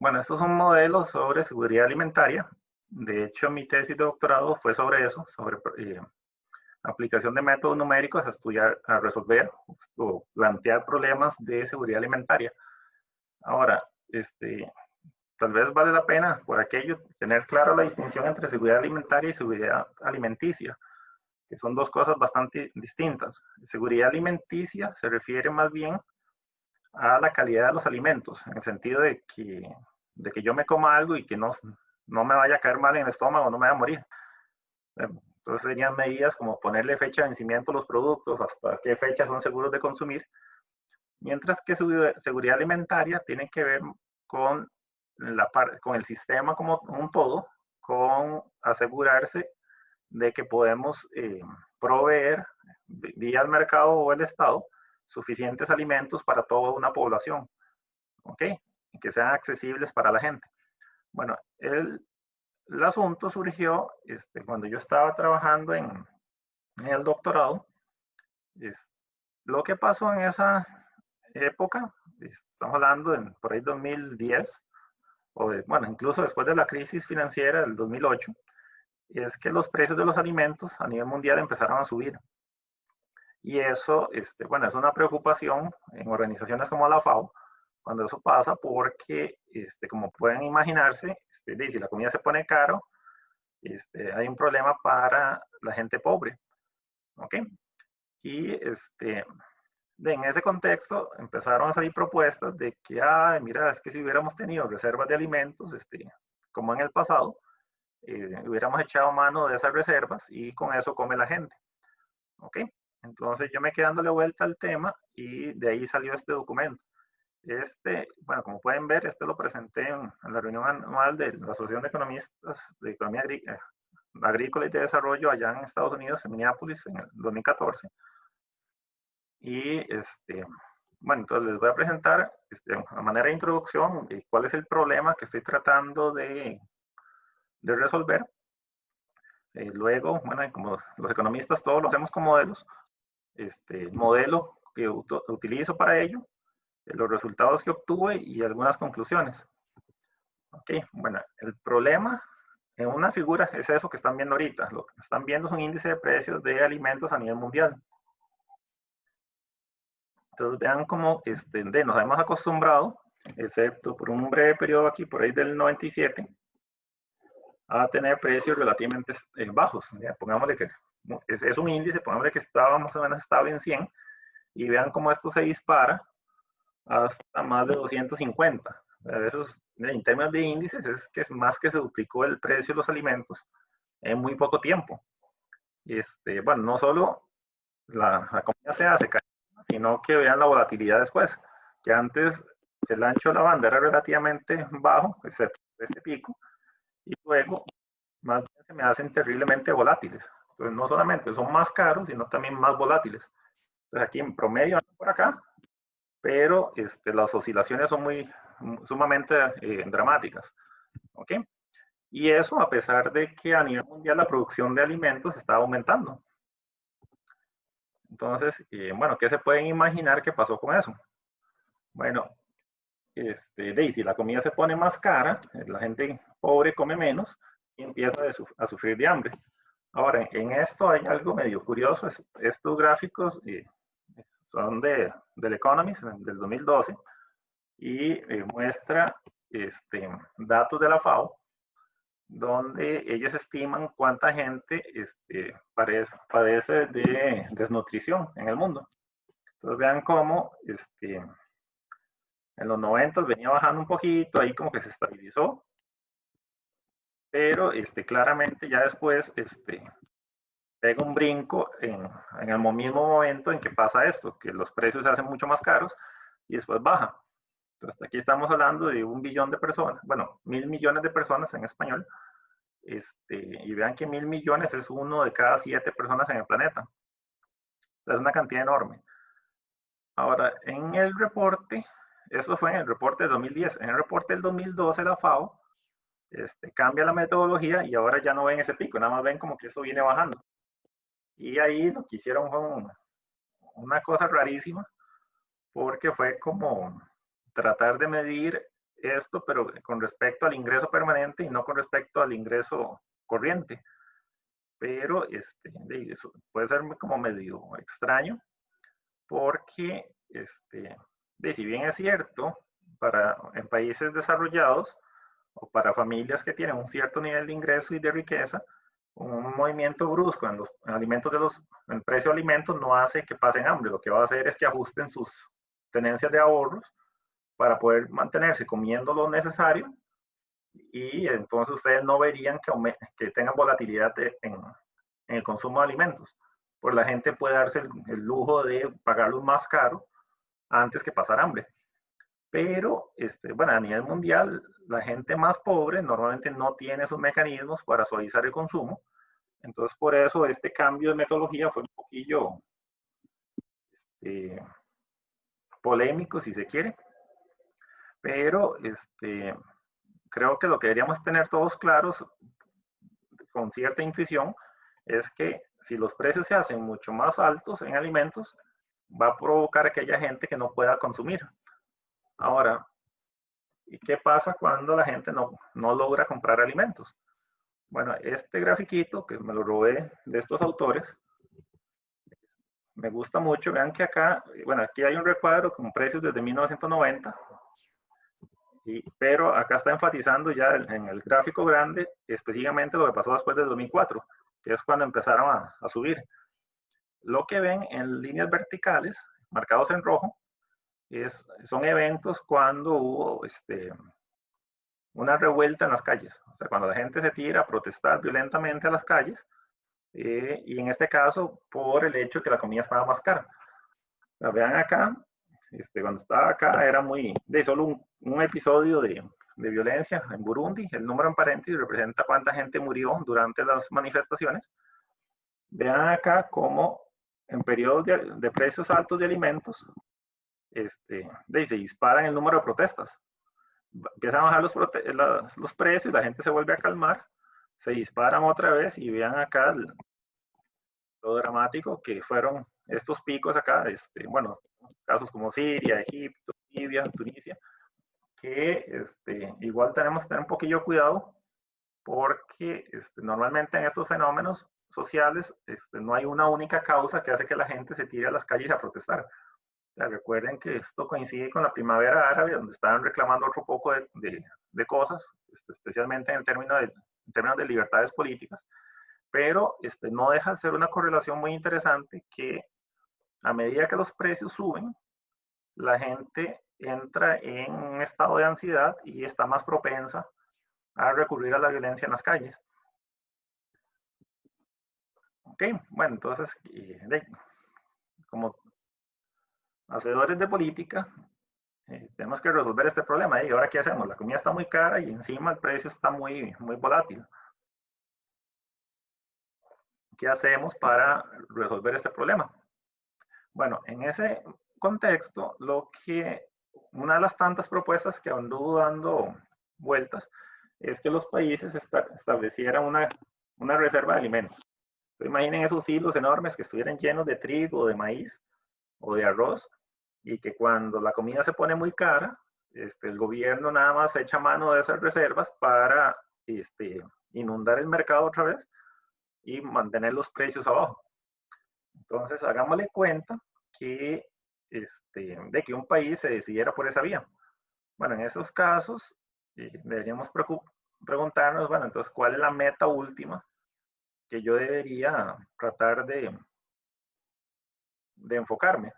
Bueno, estos son modelos sobre seguridad alimentaria. De hecho, mi tesis de doctorado fue sobre eso, sobre aplicación de métodos numéricos a estudiar, a resolver o plantear problemas de seguridad alimentaria. Ahora, tal vez vale la pena por aquello tener clara la distinción entre seguridad alimentaria y seguridad alimenticia, que son dos cosas bastante distintas. Seguridad alimenticia se refiere más bien a la calidad de los alimentos, en el sentido de que yo me coma algo y que no me vaya a caer mal en el estómago, no me vaya a morir. Entonces serían medidas como ponerle fecha de vencimiento a los productos, hasta qué fecha son seguros de consumir, mientras que seguridad alimentaria tiene que ver con, con el sistema como un todo, con asegurarse de que podemos proveer vía el mercado o el Estado suficientes alimentos para toda una población, ¿ok? Y que sean accesibles para la gente. Bueno, el asunto surgió cuando yo estaba trabajando en el doctorado. Lo que pasó en esa época, estamos hablando de por ahí 2010, bueno, incluso después de la crisis financiera del 2008, es que los precios de los alimentos a nivel mundial empezaron a subir. Y eso, bueno, es una preocupación en organizaciones como la FAO, cuando eso pasa, porque, como pueden imaginarse, si la comida se pone caro, hay un problema para la gente pobre, ¿ok? Y en ese contexto empezaron a salir propuestas de que, mira, es que si hubiéramos tenido reservas de alimentos, como en el pasado, hubiéramos echado mano de esas reservas y con eso come la gente, ¿ok? Entonces yo me quedé dándole vuelta al tema y de ahí salió este documento. Bueno, como pueden ver, lo presenté en la reunión anual de la Asociación de Economistas de Economía Agrícola y de Desarrollo allá en Estados Unidos, en Minneapolis, en el 2014. Y bueno, entonces les voy a presentar a manera de introducción cuál es el problema que estoy tratando de resolver. Luego, bueno, como los economistas todos lo hacemos con modelos, el modelo que utilizo para ello, los resultados que obtuve y algunas conclusiones. Ok, bueno, el problema en una figura es eso que están viendo ahorita. Lo que están viendo es un índice de precios de alimentos a nivel mundial. Entonces vean cómo nos hemos acostumbrado, excepto por un breve periodo aquí, por ahí del 97, a tener precios relativamente bajos. Ya, pongámosle que es un índice, pongámosle que estaba más o menos estable en 100, y vean cómo esto se dispara hasta más de 250. Eso es, en términos de índices, es que es más que se duplicó el precio de los alimentos en muy poco tiempo. Bueno, no solo la comida se hace carísima, sino que vean la volatilidad después, que antes el ancho de la banda era relativamente bajo, excepto este pico, y luego más bien se me hacen terriblemente volátiles. Entonces no solamente son más caros, sino también más volátiles. Entonces aquí en promedio por acá, pero las oscilaciones son sumamente dramáticas. ¿Ok? Y eso a pesar de que a nivel mundial la producción de alimentos está aumentando. Entonces, bueno, ¿qué se pueden imaginar que pasó con eso? Bueno, si la comida se pone más cara, la gente pobre come menos y empieza a sufrir de hambre. Ahora, en esto hay algo medio curioso. Estos gráficos son del Economist, del 2012, y muestra datos de la FAO, donde ellos estiman cuánta gente padece de desnutrición en el mundo. Entonces vean cómo en los 90 venía bajando un poquito, ahí como que se estabilizó, pero claramente ya después pega un brinco en el mismo momento en que pasa esto, que los precios se hacen mucho más caros y después baja. Entonces aquí estamos hablando de 1 billón de personas, bueno, 1.000 millones de personas en español, y vean que 1.000 millones es 1 de cada 7 personas en el planeta. Es una cantidad enorme. Ahora, en el reporte, eso fue en el reporte del 2010, en el reporte del 2012 la FAO cambia la metodología y ahora ya no ven ese pico, nada más ven como que eso viene bajando. Y ahí lo que hicieron fue una cosa rarísima, porque fue como tratar de medir esto, pero con respecto al ingreso permanente y no con respecto al ingreso corriente. Pero eso puede ser como medio extraño porque, si bien es cierto, en países desarrollados o para familias que tienen un cierto nivel de ingreso y de riqueza, un movimiento brusco en los alimentos en el precio de alimentos no hace que pasen hambre. Lo que va a hacer es que ajusten sus tenencias de ahorros para poder mantenerse comiendo lo necesario, y entonces ustedes no verían que tengan volatilidad en el consumo de alimentos. Pues la gente puede darse el lujo de pagarlos más caro antes que pasar hambre. Pero, bueno, a nivel mundial, la gente más pobre normalmente no tiene esos mecanismos para suavizar el consumo. Entonces, por eso este cambio de metodología fue un poquillo polémico, si se quiere. Pero creo que lo que deberíamos tener todos claros, con cierta intuición, es que si los precios se hacen mucho más altos en alimentos, va a provocar que haya gente que no pueda consumir. Ahora, ¿y qué pasa cuando la gente no logra comprar alimentos? Bueno, este grafiquito, que me lo robé de estos autores, me gusta mucho. Vean que acá, bueno, aquí hay un recuadro con precios desde 1990, pero acá está enfatizando ya en el gráfico grande específicamente lo que pasó después del 2004, que es cuando empezaron a subir. Lo que ven en líneas verticales, marcados en rojo, son eventos cuando hubo una revuelta en las calles. O sea, cuando la gente se tira a protestar violentamente a las calles, y en este caso por el hecho de que la comida estaba más cara. La vean acá, cuando estaba acá era de solo un episodio de violencia en Burundi. El número en paréntesis representa cuánta gente murió durante las manifestaciones. Vean acá cómo en periodos de precios altos de alimentos, se disparan el número de protestas. Empiezan a bajar los precios, la gente se vuelve a calmar, se disparan otra vez y vean acá lo dramático que fueron estos picos acá, bueno, casos como Siria, Egipto, Libia, Tunisia, que igual tenemos que tener un poquillo cuidado porque normalmente en estos fenómenos sociales no hay una única causa que hace que la gente se tire a las calles a protestar. Recuerden que esto coincide con la primavera árabe, donde estaban reclamando otro poco de cosas, especialmente en términos de libertades políticas, pero no deja de ser una correlación muy interesante que a medida que los precios suben, la gente entra en un estado de ansiedad y está más propensa a recurrir a la violencia en las calles. Ok, bueno, entonces, como hacedores de política, tenemos que resolver este problema. ¿Y ahora qué hacemos? La comida está muy cara y encima el precio está muy volátil. ¿Qué hacemos para resolver este problema? Bueno, en ese contexto, una de las tantas propuestas que anduvo dando vueltas es que los países establecieran una reserva de alimentos. Entonces, imaginen esos hilos enormes que estuvieran llenos de trigo, de maíz o de arroz, y que cuando la comida se pone muy cara, el gobierno nada más echa mano de esas reservas para inundar el mercado otra vez y mantener los precios abajo. Entonces, hagámosle cuenta de que un país se decidiera por esa vía. Bueno, en esos casos deberíamos preguntarnos, bueno, entonces, ¿cuál es la meta última que yo debería tratar de enfocarme?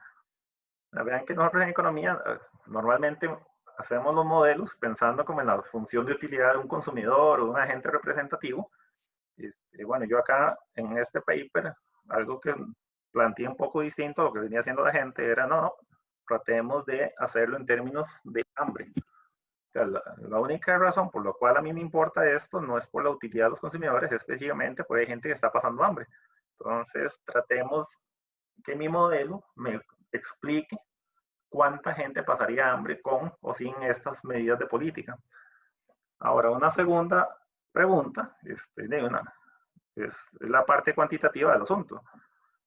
Vean que nosotros en economía normalmente hacemos los modelos pensando como en la función de utilidad de un consumidor o de un agente representativo. Bueno, yo acá en este paper, algo que planteé un poco distinto a lo que venía haciendo la gente era, no, tratemos de hacerlo en términos de hambre. O sea, la única razón por la cual a mí me importa esto no es por la utilidad de los consumidores, es específicamente porque hay gente que está pasando hambre. Entonces, tratemos que mi modelo me explique cuánta gente pasaría hambre con o sin estas medidas de política. Ahora, una segunda pregunta es la parte cuantitativa del asunto.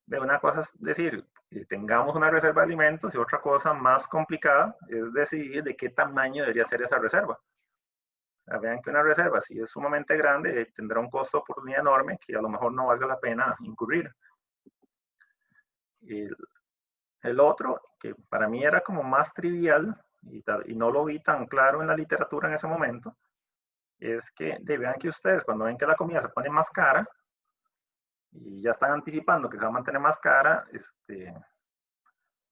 De una cosa es decir, que tengamos una reserva de alimentos y otra cosa más complicada es decidir de qué tamaño debería ser esa reserva. Vean que una reserva, si es sumamente grande, tendrá un costo de oportunidad enorme que a lo mejor no valga la pena incurrir. El otro, que para mí era como más trivial y no lo vi tan claro en la literatura en ese momento, es que vean que ustedes cuando ven que la comida se pone más cara y ya están anticipando que se va a mantener más cara,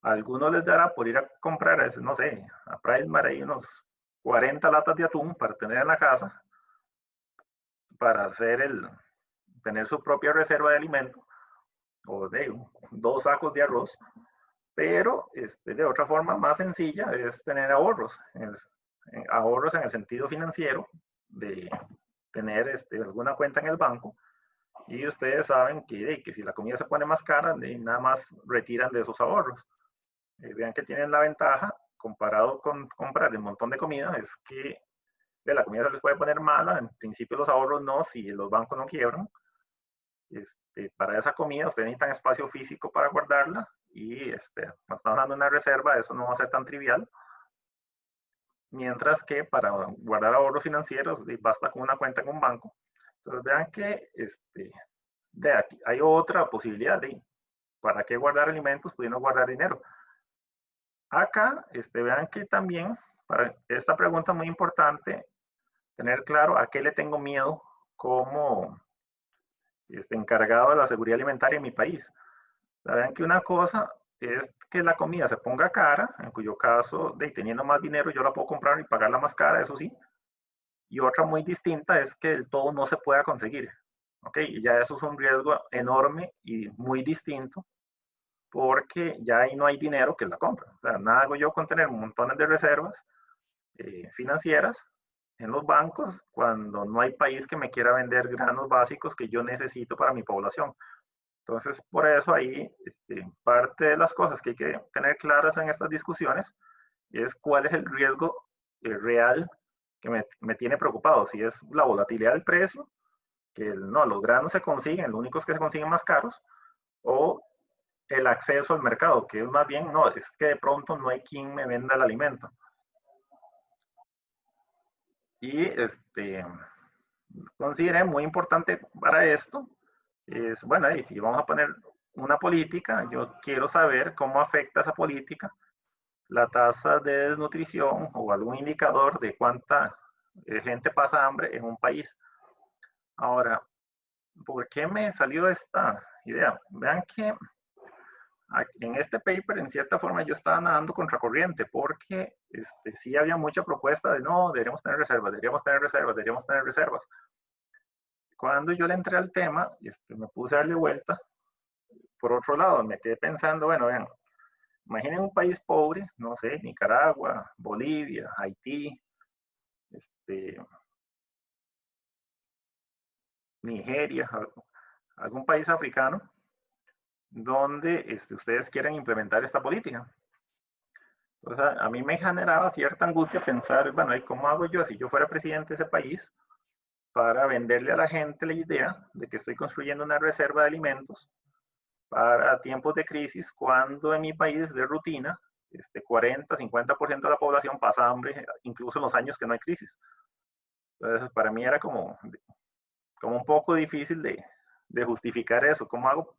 a algunos les dará por ir a comprar, no sé, a Price Mart ahí unos 40 latas de atún para tener en la casa, para tener su propia reserva de alimento, o de 2 sacos de arroz, pero de otra forma más sencilla es tener ahorros, ahorros en el sentido financiero, de tener alguna cuenta en el banco, y ustedes saben que si la comida se pone más cara, nada más retiran de esos ahorros. Vean que tienen la ventaja, comparado con comprar un montón de comida, es que la comida se les puede poner mala, en principio los ahorros no, si los bancos no quiebran. Para esa comida ustedes necesitan espacio físico para guardarla y cuando estamos hablando de una reserva, eso no va a ser tan trivial. Mientras que para guardar ahorros financieros basta con una cuenta en un banco. Entonces vean que de aquí hay otra posibilidad de para qué guardar alimentos pudiendo guardar dinero. Acá vean que también para esta pregunta muy importante tener claro a qué le tengo miedo como encargado de la seguridad alimentaria en mi país. Vean que una cosa es que la comida se ponga cara, en cuyo caso, teniendo más dinero, yo la puedo comprar y pagarla más cara, eso sí. Y otra muy distinta es que el todo no se pueda conseguir. ¿Ok? Y ya eso es un riesgo enorme y muy distinto, porque ya ahí no hay dinero que la compra. O sea, nada hago yo con tener montones de reservas financieras en los bancos cuando no hay país que me quiera vender granos básicos que yo necesito para mi población. Entonces, por eso ahí parte de las cosas que hay que tener claras en estas discusiones es cuál es el riesgo real que me tiene preocupado. Si es la volatilidad del precio, que no, los granos se consiguen, los únicos que se consiguen más caros, o el acceso al mercado, que es más bien, no, es que de pronto no hay quien me venda el alimento. Y consideré muy importante para esto es, bueno, y si vamos a poner una política, yo quiero saber cómo afecta esa política la tasa de desnutrición o algún indicador de cuánta gente pasa hambre en un país. Ahora, ¿por qué me salió esta idea? Vean que en este paper, en cierta forma, yo estaba nadando contracorriente porque sí había mucha propuesta de no, deberíamos tener reservas, deberíamos tener reservas, deberíamos tener reservas. Cuando yo le entré al tema, me puse a darle vuelta. Por otro lado, me quedé pensando, bueno, vean, imaginen un país pobre, no sé, Nicaragua, Bolivia, Haití, Nigeria, algún país africano, donde ustedes quieren implementar esta política. Entonces, a mí me generaba cierta angustia pensar, bueno, ¿y cómo hago yo si yo fuera presidente de ese país para venderle a la gente la idea de que estoy construyendo una reserva de alimentos para tiempos de crisis cuando en mi país de rutina 40, 50% de la población pasa hambre, incluso en los años que no hay crisis? Entonces, para mí era como un poco difícil de justificar eso. ¿Cómo hago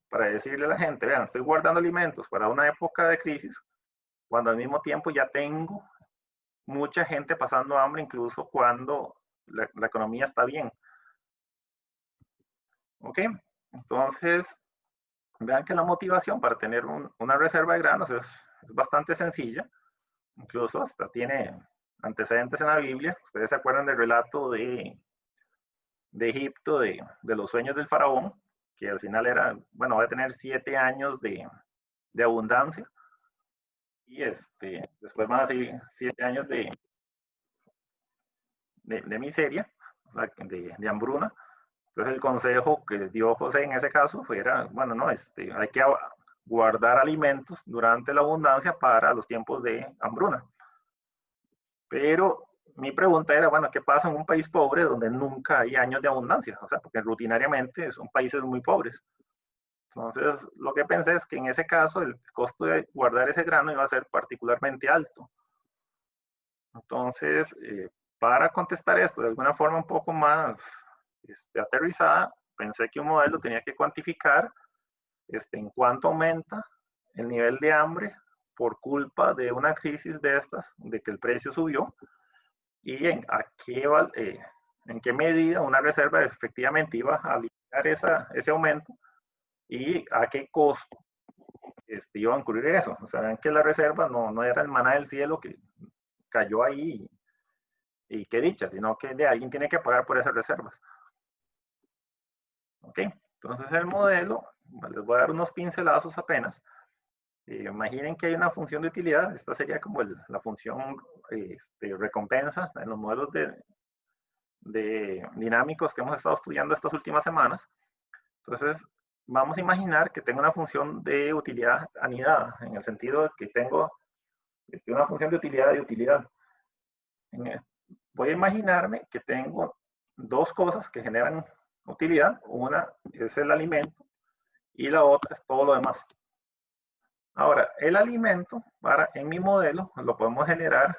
para decirle a la gente, vean, estoy guardando alimentos para una época de crisis, cuando al mismo tiempo ya tengo mucha gente pasando hambre, incluso cuando la economía está bien? ¿Ok? Entonces, vean que la motivación para tener una reserva de granos es bastante sencilla. Incluso hasta tiene antecedentes en la Biblia. Ustedes se acuerdan del relato de Egipto, de los sueños del faraón, que al final era, bueno, va a tener 7 años de abundancia y después van a seguir 7 años de miseria, de hambruna. Entonces el consejo que dio José en ese caso fuera, bueno, no, hay que guardar alimentos durante la abundancia para los tiempos de hambruna. Pero mi pregunta era, bueno, ¿qué pasa en un país pobre donde nunca hay años de abundancia? O sea, porque rutinariamente son países muy pobres. Entonces, lo que pensé es que en ese caso el costo de guardar ese grano iba a ser particularmente alto. Entonces, para contestar esto de alguna forma un poco más aterrizada, pensé que un modelo tenía que cuantificar en cuánto aumenta el nivel de hambre por culpa de una crisis de estas, de que el precio subió, y en qué medida una reserva efectivamente iba a aliviar ese aumento y a qué costo iba a incurrir eso. O sea, ven que la reserva no era el maná del cielo que cayó ahí y qué dicha, sino que de alguien tiene que pagar por esas reservas. ¿Ok? Entonces el modelo, les voy a dar unos pincelazos apenas. Imaginen que hay una función de utilidad, esta sería como la función recompensa en los modelos de dinámicos que hemos estado estudiando estas últimas semanas. Entonces, vamos a imaginar que tengo una función de utilidad anidada, en el sentido de que tengo una función de utilidad. Voy a imaginarme que tengo dos cosas que generan utilidad. Una es el alimento y la otra es todo lo demás. Ahora, el alimento, en mi modelo, lo podemos generar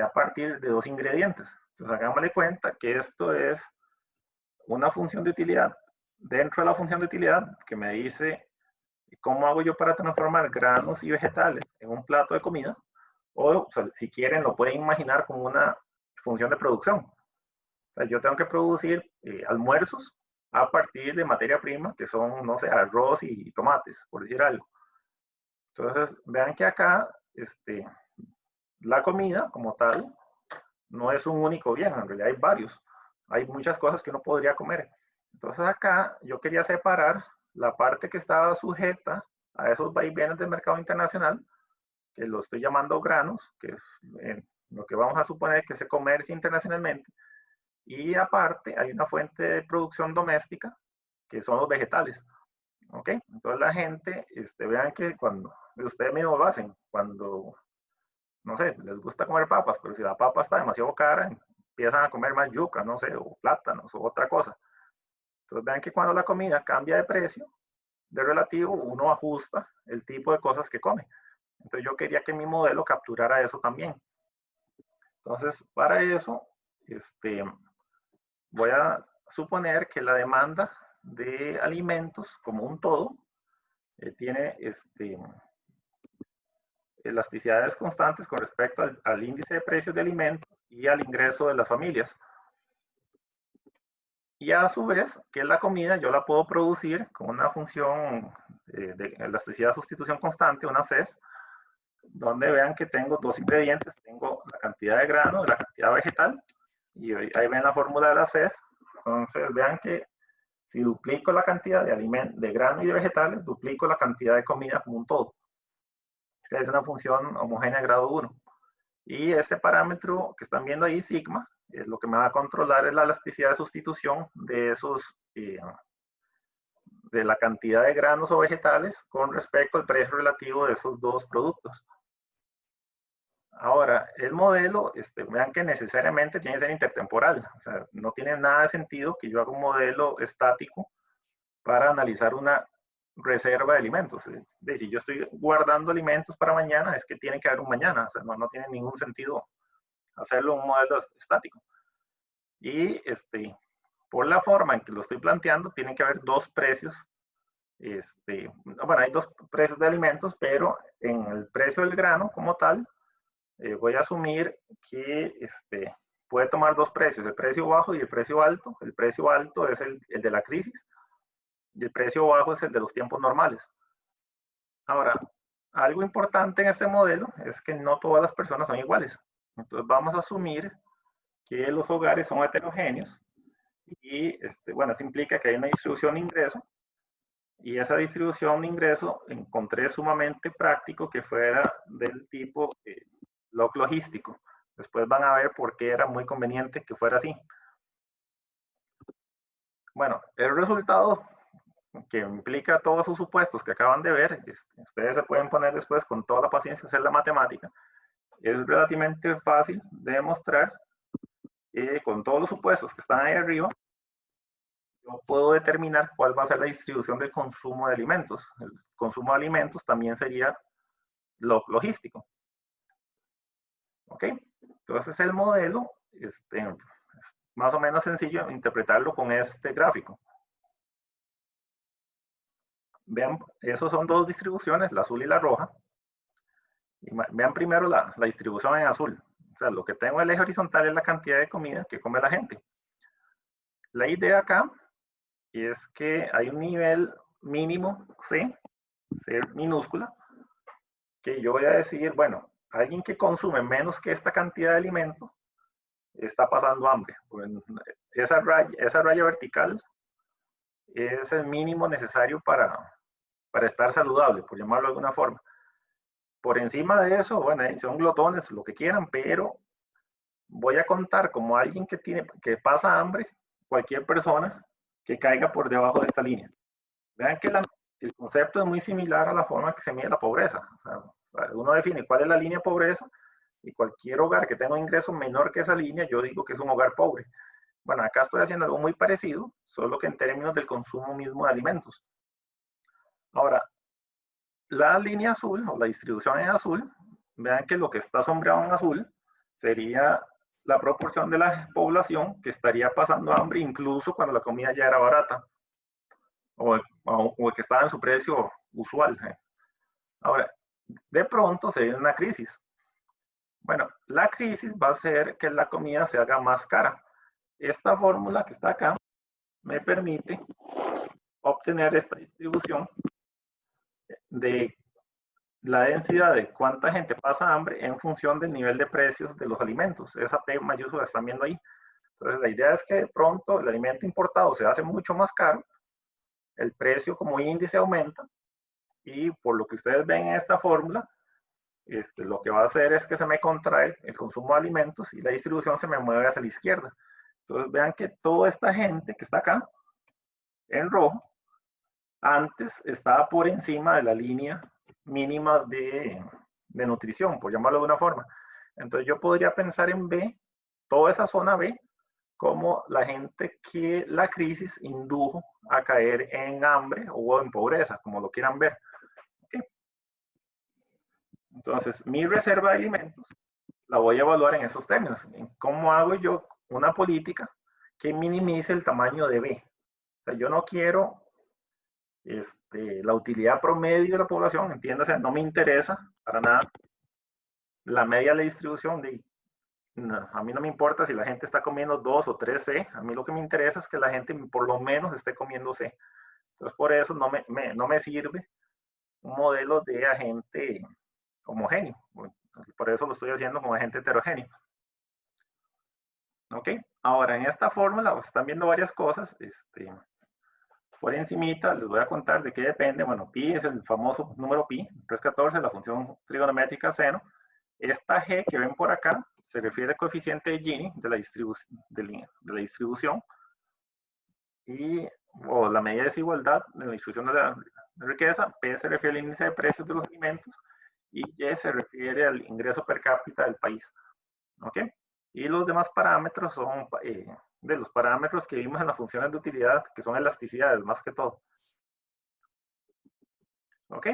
a partir de dos ingredientes. Entonces, hagámosle cuenta que esto es una función de utilidad. Dentro de la función de utilidad, que me dice cómo hago yo para transformar granos y vegetales en un plato de comida, o sea, si quieren, lo pueden imaginar como una función de producción. O sea, yo tengo que producir almuerzos a partir de materia prima, que son, no sé, arroz y tomates, por decir algo. Entonces, vean que acá la comida como tal no es un único bien, en realidad hay varios. Hay muchas cosas que uno podría comer. Entonces acá yo quería separar la parte que estaba sujeta a esos vaivenes del mercado internacional, que lo estoy llamando granos, que es lo que vamos a suponer que se comercia internacionalmente, y aparte hay una fuente de producción doméstica, que son los vegetales. ¿Ok? Entonces la gente, vean que cuando, ustedes mismos lo hacen, cuando, no sé, les gusta comer papas, pero si la papa está demasiado cara, empiezan a comer más yuca, no sé, o plátanos, o otra cosa. Entonces vean que cuando la comida cambia de precio, de relativo, uno ajusta el tipo de cosas que come. Entonces yo quería que mi modelo capturara eso también. Entonces, para eso, voy a suponer que la demanda de alimentos como un todo tiene elasticidades constantes con respecto al índice de precios de alimentos y al ingreso de las familias. Y a su vez, que la comida yo la puedo producir con una función de elasticidad sustitución constante, una CES, donde vean que tengo dos ingredientes, tengo la cantidad de grano y la cantidad vegetal, y ahí ven la fórmula de la CES. Entonces vean que si duplico la cantidad de grano y de vegetales, duplico la cantidad de comida como un todo. Es una función homogénea de grado 1. Y este parámetro que están viendo ahí, sigma, lo que me va a controlar es la elasticidad de sustitución de de la cantidad de granos o vegetales con respecto al precio relativo de esos dos productos. Ahora, el modelo, vean que necesariamente tiene que ser intertemporal. O sea, no tiene nada de sentido que yo haga un modelo estático para analizar una reserva de alimentos. Si yo estoy guardando alimentos para mañana, es que tiene que haber un mañana. O sea, no tiene ningún sentido hacerlo un modelo estático. Y por la forma en que lo estoy planteando, tiene que haber dos precios. Bueno, hay dos precios de alimentos, pero en el precio del grano como tal, voy a asumir que puede tomar dos precios, el precio bajo y el precio alto. El precio alto es el de la crisis y el precio bajo es el de los tiempos normales. Ahora, algo importante en este modelo es que no todas las personas son iguales. Entonces vamos a asumir que los hogares son heterogéneos y bueno, eso implica que hay una distribución de ingreso y esa distribución de ingreso encontré sumamente práctico que fuera del tipo log logístico. Después van a ver por qué era muy conveniente que fuera así. Bueno, el resultado que implica todos sus supuestos que acaban de ver, ustedes se pueden poner después con toda la paciencia a hacer la matemática, es relativamente fácil de demostrar con todos los supuestos que están ahí arriba, yo puedo determinar cuál va a ser la distribución del consumo de alimentos. El consumo de alimentos también sería logístico. ¿Ok? Entonces el modelo es más o menos sencillo interpretarlo con este gráfico. Vean, esos son dos distribuciones, la azul y la roja. Y vean primero la distribución en azul. O sea, lo que tengo en el eje horizontal es la cantidad de comida que come la gente. La idea acá es que hay un nivel mínimo C minúscula, que yo voy a decir, bueno, alguien que consume menos que esta cantidad de alimento está pasando hambre. Esa raya vertical es el mínimo necesario para estar saludable, por llamarlo de alguna forma. Por encima de eso, bueno, son glotones, lo que quieran, pero voy a contar como alguien que pasa hambre, cualquier persona que caiga por debajo de esta línea. Vean que el concepto es muy similar a la forma que se mide la pobreza. O sea, uno define cuál es la línea de pobreza y cualquier hogar que tenga un ingreso menor que esa línea, yo digo que es un hogar pobre. Bueno, acá estoy haciendo algo muy parecido, solo que en términos del consumo mismo de alimentos. Ahora, la línea azul o la distribución en azul, vean que lo que está sombreado en azul sería la proporción de la población que estaría pasando hambre incluso cuando la comida ya era barata o que estaba en su precio usual. Ahora, de pronto se viene una crisis. Bueno, la crisis va a hacer que la comida se haga más cara. Esta fórmula que está acá me permite obtener esta distribución de la densidad de cuánta gente pasa hambre en función del nivel de precios de los alimentos. Esa P mayúscula están viendo ahí. Entonces, la idea es que de pronto el alimento importado se hace mucho más caro, el precio como índice aumenta, y por lo que ustedes ven en esta fórmula, lo que va a hacer es que se me contrae el consumo de alimentos y la distribución se me mueve hacia la izquierda. Entonces, vean que toda esta gente que está acá, en rojo, antes estaba por encima de la línea mínima de nutrición, por llamarlo de una forma. Entonces yo podría pensar en B, toda esa zona B, como la gente que la crisis indujo a caer en hambre o en pobreza, como lo quieran ver. ¿Okay? Entonces, mi reserva de alimentos la voy a evaluar en esos términos. ¿Cómo hago yo una política que minimice el tamaño de B? O sea, yo no quiero la utilidad promedio de la población, entiéndase, no me interesa para nada la media de la distribución. No, a mí no me importa si la gente está comiendo 2 o 3 C, a mí lo que me interesa es que la gente por lo menos esté comiendo C. Entonces, por eso no me sirve un modelo de agente homogéneo. Por eso lo estoy haciendo como agente heterogéneo. ¿Ok? Ahora, en esta fórmula pues, están viendo varias cosas. Por encimita les voy a contar de qué depende. Bueno, pi es el famoso número pi, 314, la función trigonométrica seno. Esta g que ven por acá se refiere al coeficiente de Gini de la distribución y o la medida de desigualdad de la distribución de la riqueza. P se refiere al índice de precios de los alimentos y Y se refiere al ingreso per cápita del país. ¿Ok? Y los demás parámetros son de los parámetros que vimos en las funciones de utilidad, que son elasticidades más que todo. ¿Ok?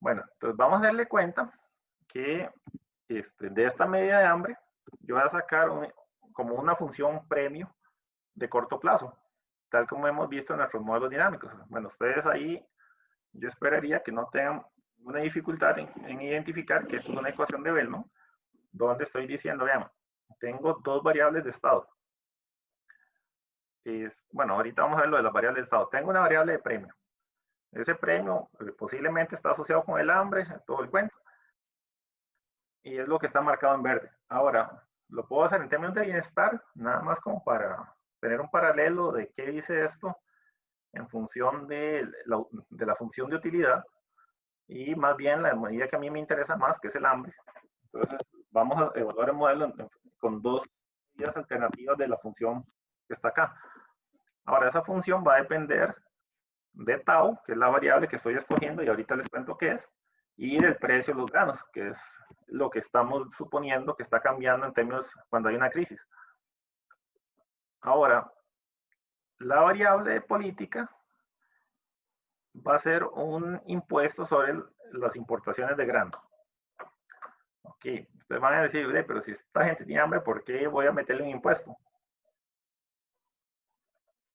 Bueno, entonces vamos a darle cuenta que de esta medida de hambre, yo voy a sacar como una función premio de corto plazo, tal como hemos visto en nuestros modelos dinámicos. Bueno, ustedes ahí, yo esperaría que no tengan una dificultad en identificar que esto es una ecuación de Bellman, donde estoy diciendo, vean, tengo dos variables de estado. Bueno, ahorita vamos a ver lo de las variables de estado. Tengo una variable de premio. Ese premio posiblemente está asociado con el hambre, todo el cuento. Y es lo que está marcado en verde. Ahora, lo puedo hacer en términos de bienestar, nada más como para tener un paralelo de qué dice esto en función de la función de utilidad y más bien la medida que a mí me interesa más, que es el hambre. Entonces, vamos a evaluar el modelo con dos medidas alternativas de la función que está acá. Ahora, esa función va a depender de tau, que es la variable que estoy escogiendo y ahorita les cuento qué es, y del precio de los granos, que es lo que estamos suponiendo que está cambiando en términos cuando hay una crisis. Ahora, la variable política va a ser un impuesto sobre las importaciones de grano. Ok, ustedes van a decir, pero si esta gente tiene hambre, ¿por qué voy a meterle un impuesto?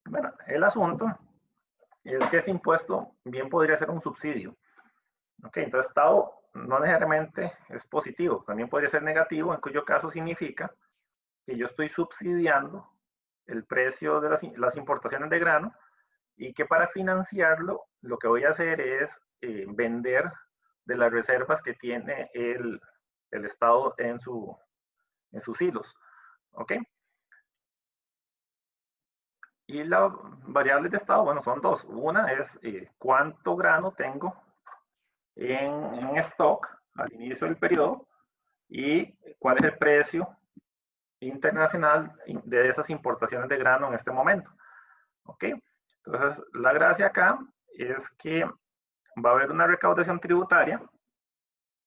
Bueno, el asunto es que ese impuesto bien podría ser un subsidio. Ok, entonces Estado no necesariamente es positivo, también podría ser negativo, en cuyo caso significa que yo estoy subsidiando el precio de las importaciones de grano y que para financiarlo lo que voy a hacer es vender de las reservas que tiene el Estado en sus hilos. ¿Ok? Y las variables de estado, bueno, son dos. Una es cuánto grano tengo en stock al inicio del periodo y cuál es el precio internacional de esas importaciones de grano en este momento. ¿Ok? Entonces, la gracia acá es que va a haber una recaudación tributaria,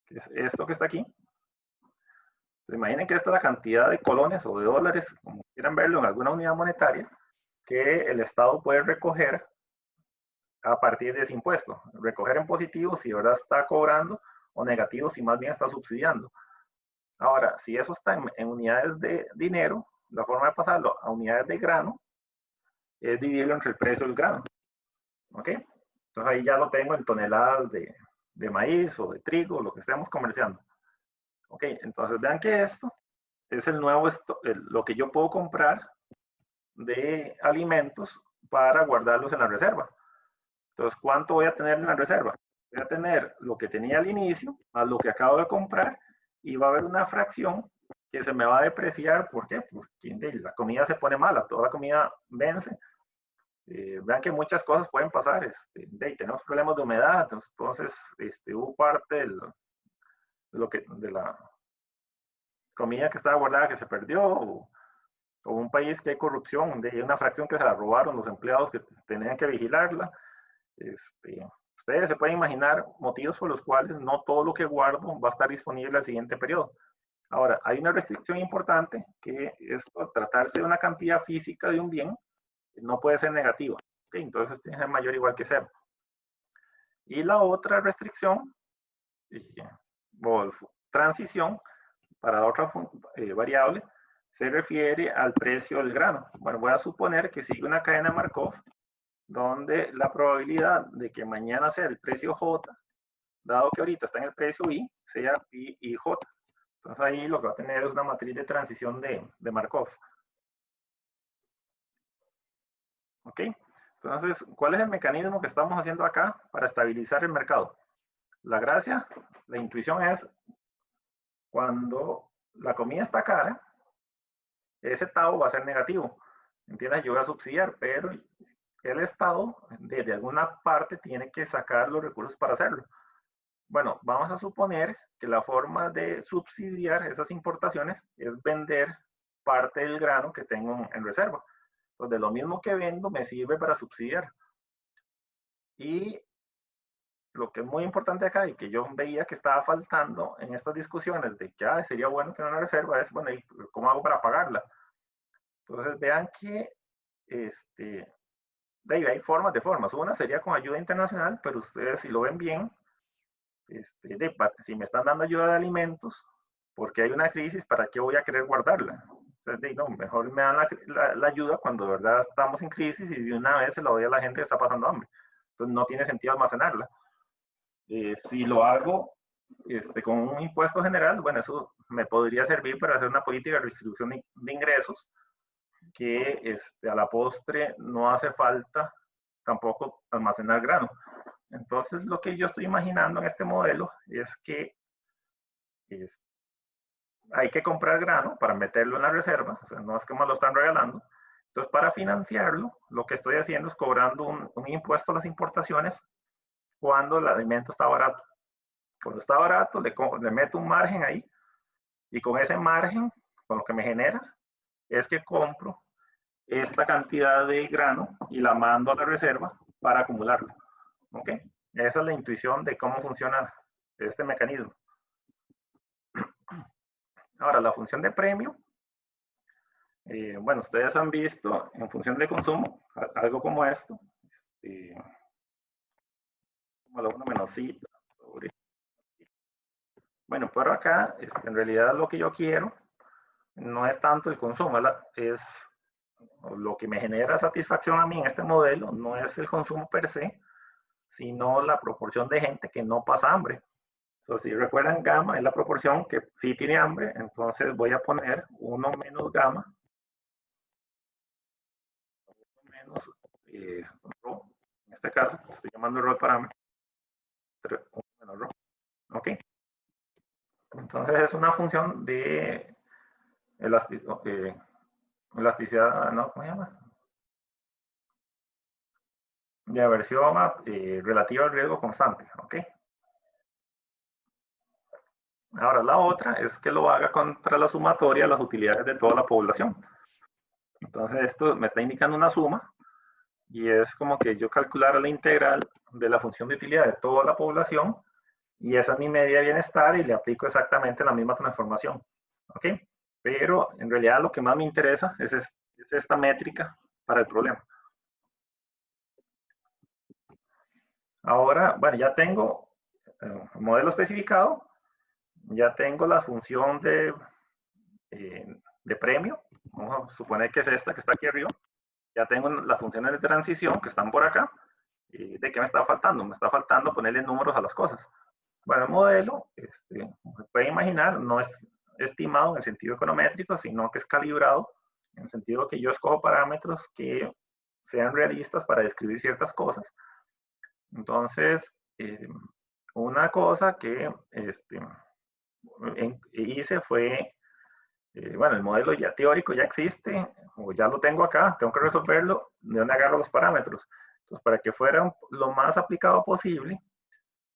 que es esto que está aquí. Se imaginen que esta es la cantidad de colones o de dólares, como quieran verlo, en alguna unidad monetaria, que el Estado puede recoger a partir de ese impuesto. Recoger en positivo si de verdad está cobrando o negativo si más bien está subsidiando. Ahora, si eso está en unidades de dinero, la forma de pasarlo a unidades de grano es dividirlo entre el precio del grano. ¿Ok? Entonces ahí ya lo tengo en toneladas de maíz o de trigo, lo que estemos comerciando. ¿Ok? Entonces vean que esto es el nuevo, lo que yo puedo comprar de alimentos para guardarlos en la reserva. Entonces, ¿cuánto voy a tener en la reserva? Voy a tener lo que tenía al inicio, más lo que acabo de comprar, y va a haber una fracción que se me va a depreciar. ¿Por qué? Porque la comida se pone mala, toda la comida vence. Vean que muchas cosas pueden pasar. Tenemos problemas de humedad, entonces hubo parte de la comida que estaba guardada que se perdió, o un país que hay corrupción, hay una fracción que se la robaron los empleados que tenían que vigilarla. Ustedes se pueden imaginar motivos por los cuales no todo lo que guardo va a estar disponible al siguiente periodo. Ahora, hay una restricción importante que es tratarse de una cantidad física de un bien, no puede ser negativa. ¿Okay? Entonces tiene que ser mayor o igual que cero. Y la otra restricción, o transición, para la otra variable, se refiere al precio del grano. Bueno, voy a suponer que sigue una cadena Markov donde la probabilidad de que mañana sea el precio J, dado que ahorita está en el precio I, sea I y J. Entonces ahí lo que va a tener es una matriz de transición de Markov. ¿Ok? Entonces, ¿cuál es el mecanismo que estamos haciendo acá para estabilizar el mercado? La gracia, la intuición es cuando la comida está cara, ese TAO va a ser negativo. ¿Entiendes? Yo voy a subsidiar, pero el Estado, de alguna parte, tiene que sacar los recursos para hacerlo. Bueno, vamos a suponer que la forma de subsidiar esas importaciones es vender parte del grano que tengo en reserva. Entonces, lo mismo que vendo me sirve para subsidiar. Y lo que es muy importante acá y que yo veía que estaba faltando en estas discusiones de que sería bueno tener una reserva es, bueno, ¿cómo hago para pagarla? Entonces, vean que hay formas de formas. Una sería con ayuda internacional, pero ustedes si lo ven bien, si me están dando ayuda de alimentos, porque hay una crisis, ¿para qué voy a querer guardarla? Entonces, no, mejor me dan la ayuda cuando de verdad estamos en crisis y de una vez se la doy a la gente que está pasando hambre. Entonces no tiene sentido almacenarla. Si lo hago con un impuesto general, bueno, eso me podría servir para hacer una política de distribución de ingresos que a la postre no hace falta tampoco almacenar grano. Entonces, lo que yo estoy imaginando en este modelo es que hay que comprar grano para meterlo en la reserva, o sea, no es que me lo están regalando. Entonces, para financiarlo, lo que estoy haciendo es cobrando un impuesto a las importaciones cuando el alimento está barato. Cuando está barato, le meto un margen ahí y con ese margen, con lo que me genera, es que compro esta cantidad de grano y la mando a la reserva para acumularlo. ¿Ok? Esa es la intuición de cómo funciona este mecanismo. Ahora, la función de premio Bueno, ustedes han visto en función de consumo algo como esto, como la 1 menos i sobre. Bueno, pero acá en realidad lo que yo quiero no es tanto el consumo, es lo que me genera satisfacción a mí en este modelo, no es el consumo per se, sino la proporción de gente que no pasa hambre. Entonces, si recuerdan, gamma es la proporción que sí tiene hambre, entonces voy a poner 1 menos gamma, menos rho, en este caso, estoy llamando rho parámetro, 1 menos rho, ¿ok? Entonces es una función de elasticidad, ¿no? ¿Cómo se llama? De aversión relativa al riesgo constante, ¿ok? Ahora, la otra es que lo haga contra la sumatoria de las utilidades de toda la población. Entonces, esto me está indicando una suma y es como que yo calculara la integral de la función de utilidad de toda la población y esa es mi medida de bienestar y le aplico exactamente la misma transformación. ¿Ok? Pero en realidad lo que más me interesa es esta métrica para el problema. Ahora, bueno, ya tengo el modelo especificado, ya tengo la función de premio, vamos a suponer que es esta que está aquí arriba, ya tengo las funciones de transición que están por acá. ¿De qué me está faltando? Me está faltando ponerle números a las cosas. Bueno, el modelo, se puede imaginar, no es estimado en el sentido econométrico, sino que es calibrado en el sentido que yo escojo parámetros que sean realistas para describir ciertas cosas. Entonces, una cosa que hice fue, bueno, el modelo ya teórico ya existe, o ya lo tengo acá, tengo que resolverlo, ¿de dónde agarro los parámetros? Entonces, para que fuera lo más aplicado posible,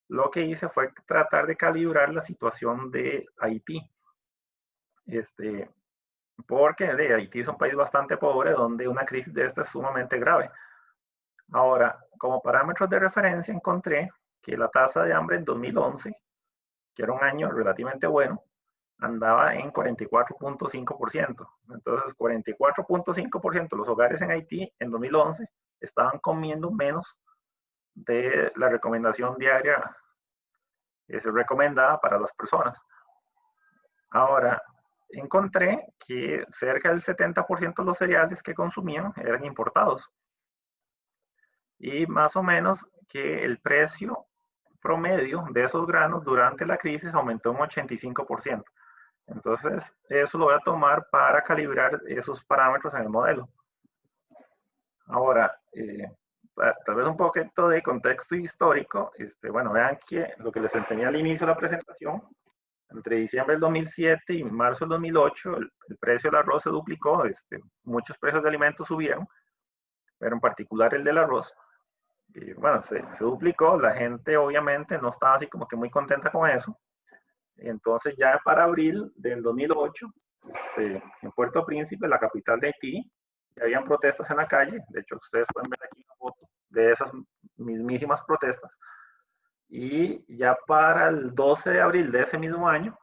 lo que hice fue tratar de calibrar la situación de Haití. Porque de Haití es un país bastante pobre donde una crisis de esta es sumamente grave. Ahora, como parámetros de referencia encontré que la tasa de hambre en 2011, que era un año relativamente bueno, andaba en 44.5%. Entonces, 44.5% de los hogares en Haití en 2011 estaban comiendo menos de la recomendación diaria que se recomendaba para las personas. Ahora, encontré que cerca del 70% de los cereales que consumían eran importados. Y más o menos que el precio promedio de esos granos durante la crisis aumentó un 85%. Entonces, eso lo voy a tomar para calibrar esos parámetros en el modelo. Ahora, tal vez un poquito de contexto histórico. Bueno, vean que lo que les enseñé al inicio de la presentación, entre diciembre del 2007 y marzo del 2008, el precio del arroz se duplicó. Muchos precios de alimentos subieron, pero en particular el del arroz. Y bueno, se duplicó. La gente obviamente no estaba así como que muy contenta con eso. Entonces ya para abril del 2008, en Puerto Príncipe, la capital de Haití, ya habían protestas en la calle. De hecho, ustedes pueden ver aquí una foto de esas mismísimas protestas. Y ya para el 12 de abril de ese mismo año,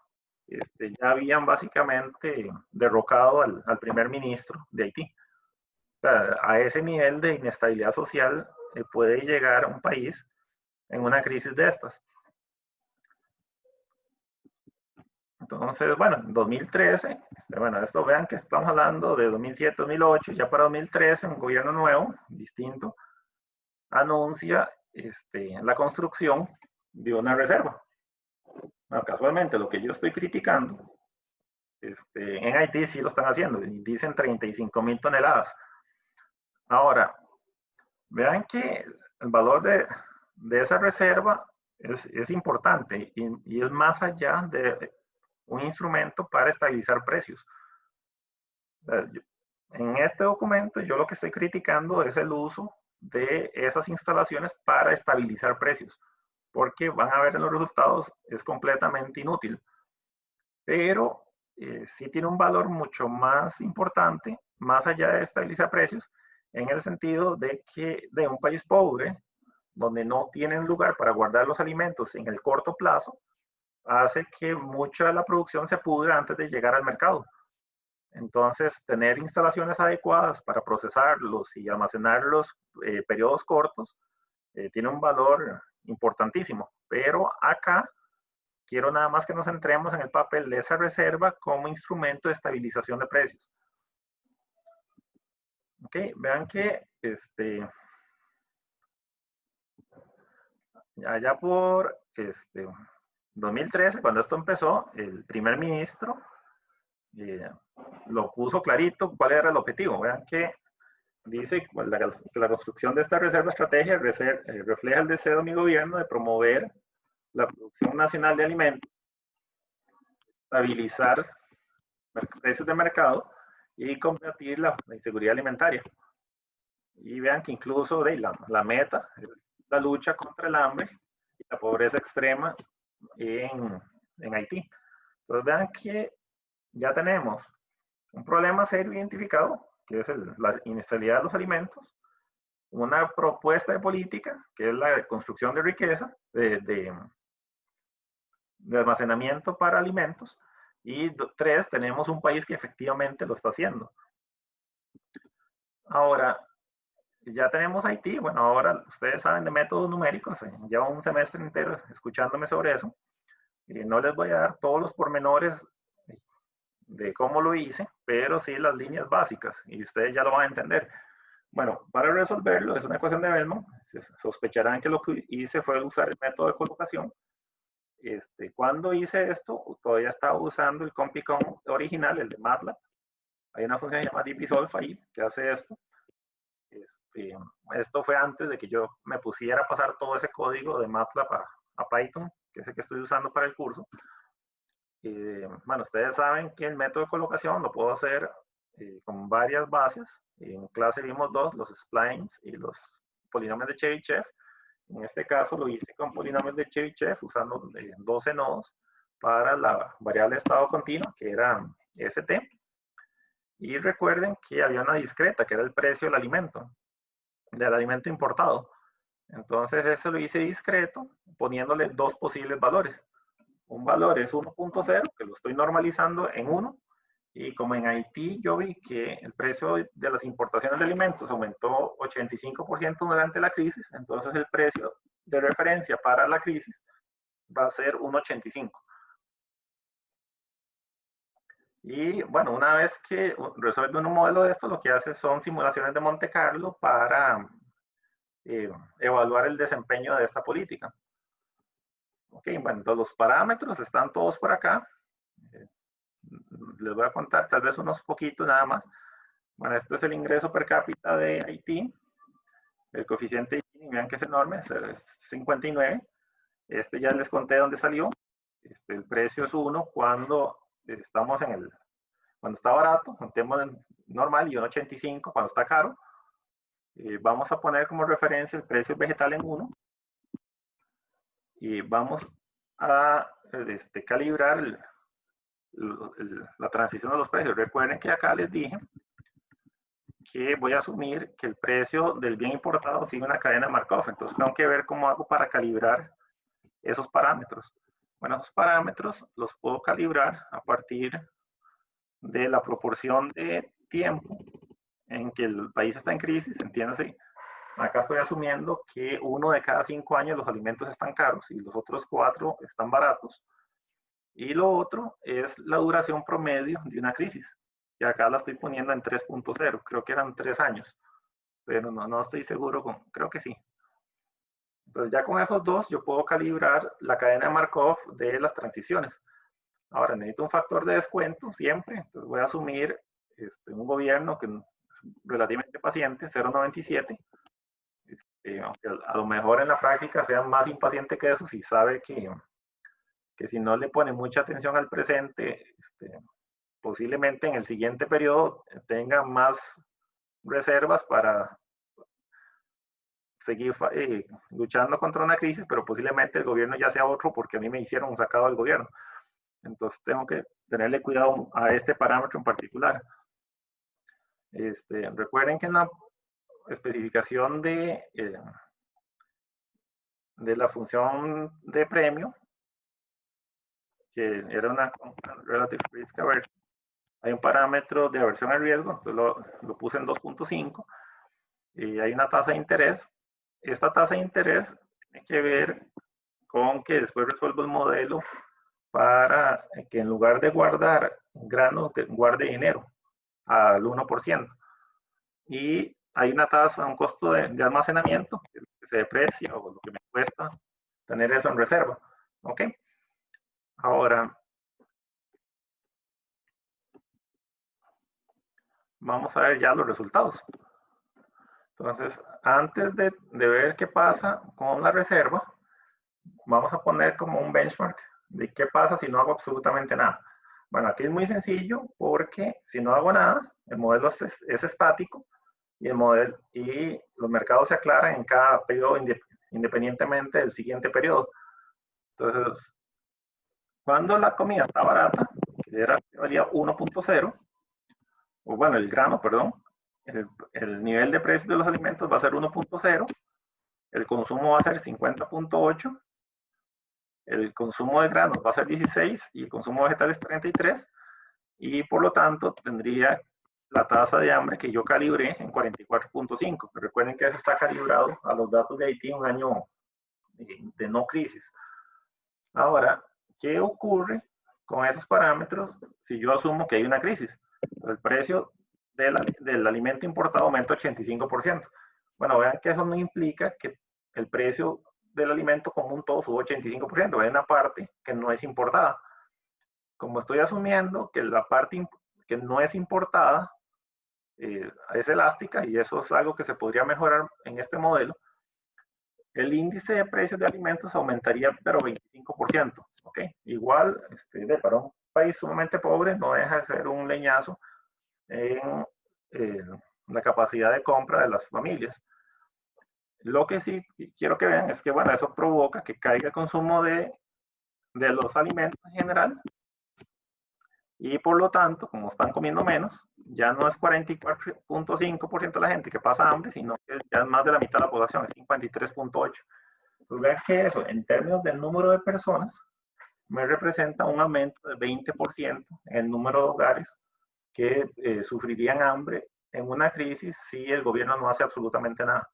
ya habían básicamente derrocado al primer ministro de Haití. O sea, a ese nivel de inestabilidad social puede llegar un país en una crisis de estas. Entonces, bueno, en 2013, bueno, esto vean que estamos hablando de 2007-2008, ya para 2013 un gobierno nuevo, distinto, anuncia la construcción de una reserva. Bueno, casualmente, lo que yo estoy criticando, en Haití sí lo están haciendo, dicen 35.000 toneladas. Ahora, vean que el valor de esa reserva es importante y es más allá de un instrumento para estabilizar precios. En este documento yo lo que estoy criticando es el uso de esas instalaciones para estabilizar precios, porque van a ver en los resultados es completamente inútil. Pero sí tiene un valor mucho más importante, más allá de estabilizar precios, en el sentido de que de un país pobre, donde no tienen lugar para guardar los alimentos en el corto plazo, hace que mucha de la producción se pudra antes de llegar al mercado. Entonces, tener instalaciones adecuadas para procesarlos y almacenarlos periodos cortos tiene un valor importantísimo. Pero acá quiero nada más que nos centremos en el papel de esa reserva como instrumento de estabilización de precios. Ok, vean que allá por 2013, cuando esto empezó, el primer ministro lo puso clarito cuál era el objetivo. Vean que dice que la construcción de esta reserva estratégica refleja el deseo de mi gobierno de promover la producción nacional de alimentos, estabilizar precios de mercado y combatir la inseguridad alimentaria. Y vean que incluso la meta es la lucha contra el hambre y la pobreza extrema en Haití. Entonces vean que ya tenemos un problema serio identificado, que es la inestabilidad de los alimentos, una propuesta de política, que es la construcción de riqueza, de almacenamiento para alimentos, y 3, tenemos un país que efectivamente lo está haciendo. Ahora, ya tenemos Haití, bueno, ahora ustedes saben de métodos numéricos, llevo un semestre entero escuchándome sobre eso, y no les voy a dar todos los pormenores de cómo lo hice, pero sí las líneas básicas, y ustedes ya lo van a entender. Bueno, para resolverlo, es una ecuación de Bellman, sospecharán que lo que hice fue usar el método de colocación. Cuando hice esto, todavía estaba usando el CompiCom original, el de MATLAB. Hay una función llamada dpsolve ahí que hace esto. Esto fue antes de que yo me pusiera a pasar todo ese código de MATLAB a Python, que es el que estoy usando para el curso. Bueno, ustedes saben que el método de colocación lo puedo hacer con varias bases. En clase vimos dos, los splines y los polinomios de Chebyshev. En este caso lo hice con polinomios de Chebyshev usando 12 nodos para la variable de estado continuo, que era ST. Y recuerden que había una discreta, que era el precio del alimento importado. Entonces eso lo hice discreto, poniéndole dos posibles valores. Un valor es 1.0, que lo estoy normalizando en 1, y como en Haití yo vi que el precio de las importaciones de alimentos aumentó 85% durante la crisis, entonces el precio de referencia para la crisis va a ser 1.85. Y bueno, una vez que resuelve un modelo de esto, lo que hace son simulaciones de Monte Carlo para evaluar el desempeño de esta política. Ok, bueno, entonces los parámetros están todos por acá. Les voy a contar tal vez unos poquitos nada más. Bueno, este es el ingreso per cápita de Haití. El coeficiente de Gini, vean que es enorme, es 59. Ya les conté dónde salió. El precio es 1 cuando estamos cuando está barato, contemos normal, y 1.85 cuando está caro. Vamos a poner como referencia el precio vegetal en 1. Y vamos a calibrar la transición de los precios. Recuerden que acá les dije que voy a asumir que el precio del bien importado sigue una cadena Markov. Entonces tengo que ver cómo hago para calibrar esos parámetros. Bueno, esos parámetros los puedo calibrar a partir de la proporción de tiempo en que el país está en crisis, entiéndase. Acá estoy asumiendo que 1 de cada 5 años los alimentos están caros y los otros 4 están baratos. Y lo otro es la duración promedio de una crisis. Y acá la estoy poniendo en 3.0, creo que eran 3 años, pero no estoy seguro, creo que sí. Entonces ya con esos dos yo puedo calibrar la cadena de Markov de las transiciones. Ahora necesito un factor de descuento siempre, entonces voy a asumir un gobierno que es relativamente paciente, 0.97, aunque a lo mejor en la práctica sea más impaciente que eso, si sabe que si no le pone mucha atención al presente, posiblemente en el siguiente periodo tenga más reservas para seguir luchando contra una crisis, pero posiblemente el gobierno ya sea otro porque a mí me hicieron un sacado del gobierno. Entonces tengo que tenerle cuidado a este parámetro en particular. Recuerden que en la especificación de la función de premio, que era una constant relative risk aversion, hay un parámetro de aversión al riesgo, entonces lo puse en 2.5, y hay una tasa de interés. Esta tasa de interés tiene que ver con que después resuelvo el modelo para que en lugar de guardar granos, guarde dinero al 1%. Y hay una tasa, un costo de almacenamiento que se deprecia o lo que me cuesta tener eso en reserva. ¿Ok? Ahora, vamos a ver ya los resultados. Entonces, antes de ver qué pasa con la reserva, vamos a poner como un benchmark de qué pasa si no hago absolutamente nada. Bueno, aquí es muy sencillo porque si no hago nada, el modelo es estático y los mercados se aclaran en cada periodo independientemente del siguiente periodo. Entonces, cuando la comida está barata, que valía 1.0, o bueno, el grano, perdón, el nivel de precio de los alimentos va a ser 1.0, el consumo va a ser 50.8, el consumo de granos va a ser 16 y el consumo vegetal es 33, y por lo tanto tendría la tasa de hambre que yo calibré en 44.5. Recuerden que eso está calibrado a los datos de Haití, un año de no crisis. Ahora, ¿qué ocurre con esos parámetros si yo asumo que hay una crisis? El precio del alimento importado aumenta 85%. Bueno, vean que eso no implica que el precio del alimento como un todo suba 85%. Hay una parte que no es importada. Como estoy asumiendo que la parte que no es importada es elástica, y eso es algo que se podría mejorar en este modelo, el índice de precios de alimentos aumentaría pero 25%. ¿Ok? Igual, para un país sumamente pobre no deja de ser un leñazo en la capacidad de compra de las familias. Lo que sí quiero que vean es que, bueno, eso provoca que caiga el consumo de los alimentos en general, y por lo tanto, como están comiendo menos, ya no es 44.5% de la gente que pasa hambre, sino que ya es más de la mitad de la población, es 53.8%. Entonces vean que eso, en términos del número de personas, me representa un aumento de 20% en el número de hogares que sufrirían hambre en una crisis si el gobierno no hace absolutamente nada.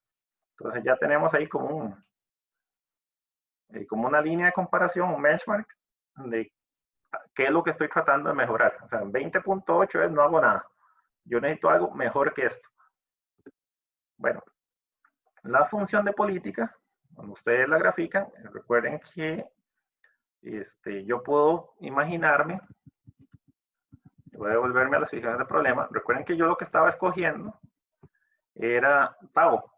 Entonces ya tenemos ahí como una línea de comparación, un benchmark de qué es lo que estoy tratando de mejorar. O sea, 20.8 es no hago nada. Yo necesito algo mejor que esto. Bueno, la función de política, cuando ustedes la grafican, recuerden que yo puedo imaginarme, voy a devolverme a las fijaciones de problema. Recuerden que yo lo que estaba escogiendo era tau.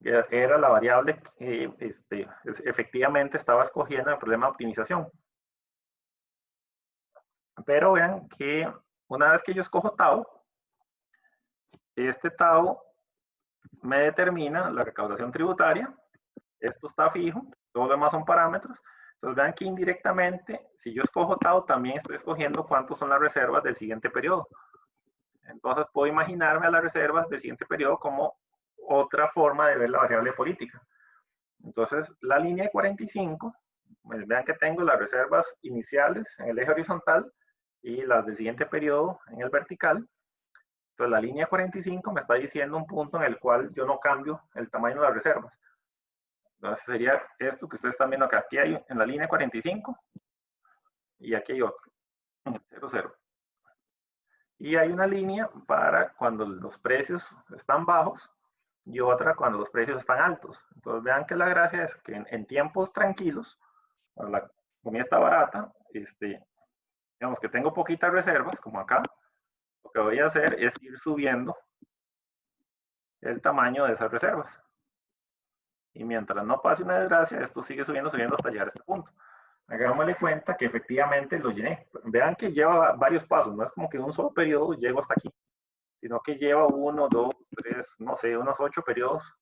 Era la variable que efectivamente estaba escogiendo el problema de optimización. Pero vean que una vez que yo escojo tau, este tau me determina la recaudación tributaria. Esto está fijo, todo lo demás son parámetros. Entonces vean que indirectamente, si yo escojo tau, también estoy escogiendo cuántos son las reservas del siguiente periodo. Entonces puedo imaginarme a las reservas del siguiente periodo como otra forma de ver la variable política. Entonces la línea de 45, vean que tengo las reservas iniciales en el eje horizontal y las del siguiente periodo en el vertical. Entonces la línea 45 me está diciendo un punto en el cual yo no cambio el tamaño de las reservas. Entonces sería esto que ustedes están viendo acá. Aquí hay en la línea 45 y aquí hay otro, 0, 0. Y hay una línea para cuando los precios están bajos y otra cuando los precios están altos. Entonces vean que la gracia es que en tiempos tranquilos, cuando la comida está barata, digamos que tengo poquitas reservas, como acá, lo que voy a hacer es ir subiendo el tamaño de esas reservas. Y mientras no pase una desgracia, esto sigue subiendo, subiendo hasta llegar a este punto. Hagámosle cuenta que efectivamente lo llené. Vean que lleva varios pasos, no es como que en un solo periodo llego hasta aquí, sino que lleva 1, 2, 3, no sé, unos 8 periodos,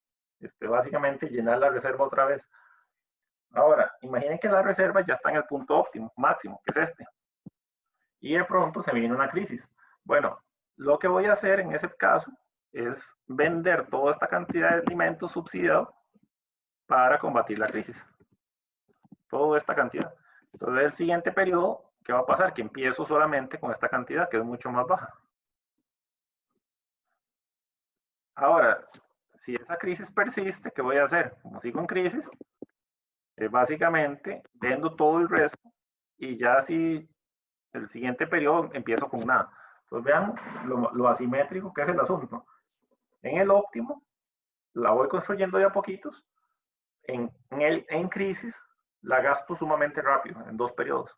básicamente llenar la reserva otra vez. Ahora, imaginen que la reserva ya está en el punto óptimo, máximo, que es este. Y de pronto se me viene una crisis. Bueno, lo que voy a hacer en ese caso es vender toda esta cantidad de alimentos subsidiados para combatir la crisis. Toda esta cantidad. Entonces, el siguiente periodo, ¿qué va a pasar? Que empiezo solamente con esta cantidad, que es mucho más baja. Ahora, si esa crisis persiste, ¿qué voy a hacer? Como sigo en crisis, básicamente vendo todo el resto y ya si el siguiente periodo empiezo con nada. Entonces vean lo asimétrico que es el asunto. En el óptimo, la voy construyendo de a poquitos. En crisis, la gasto sumamente rápido, en 2 periodos.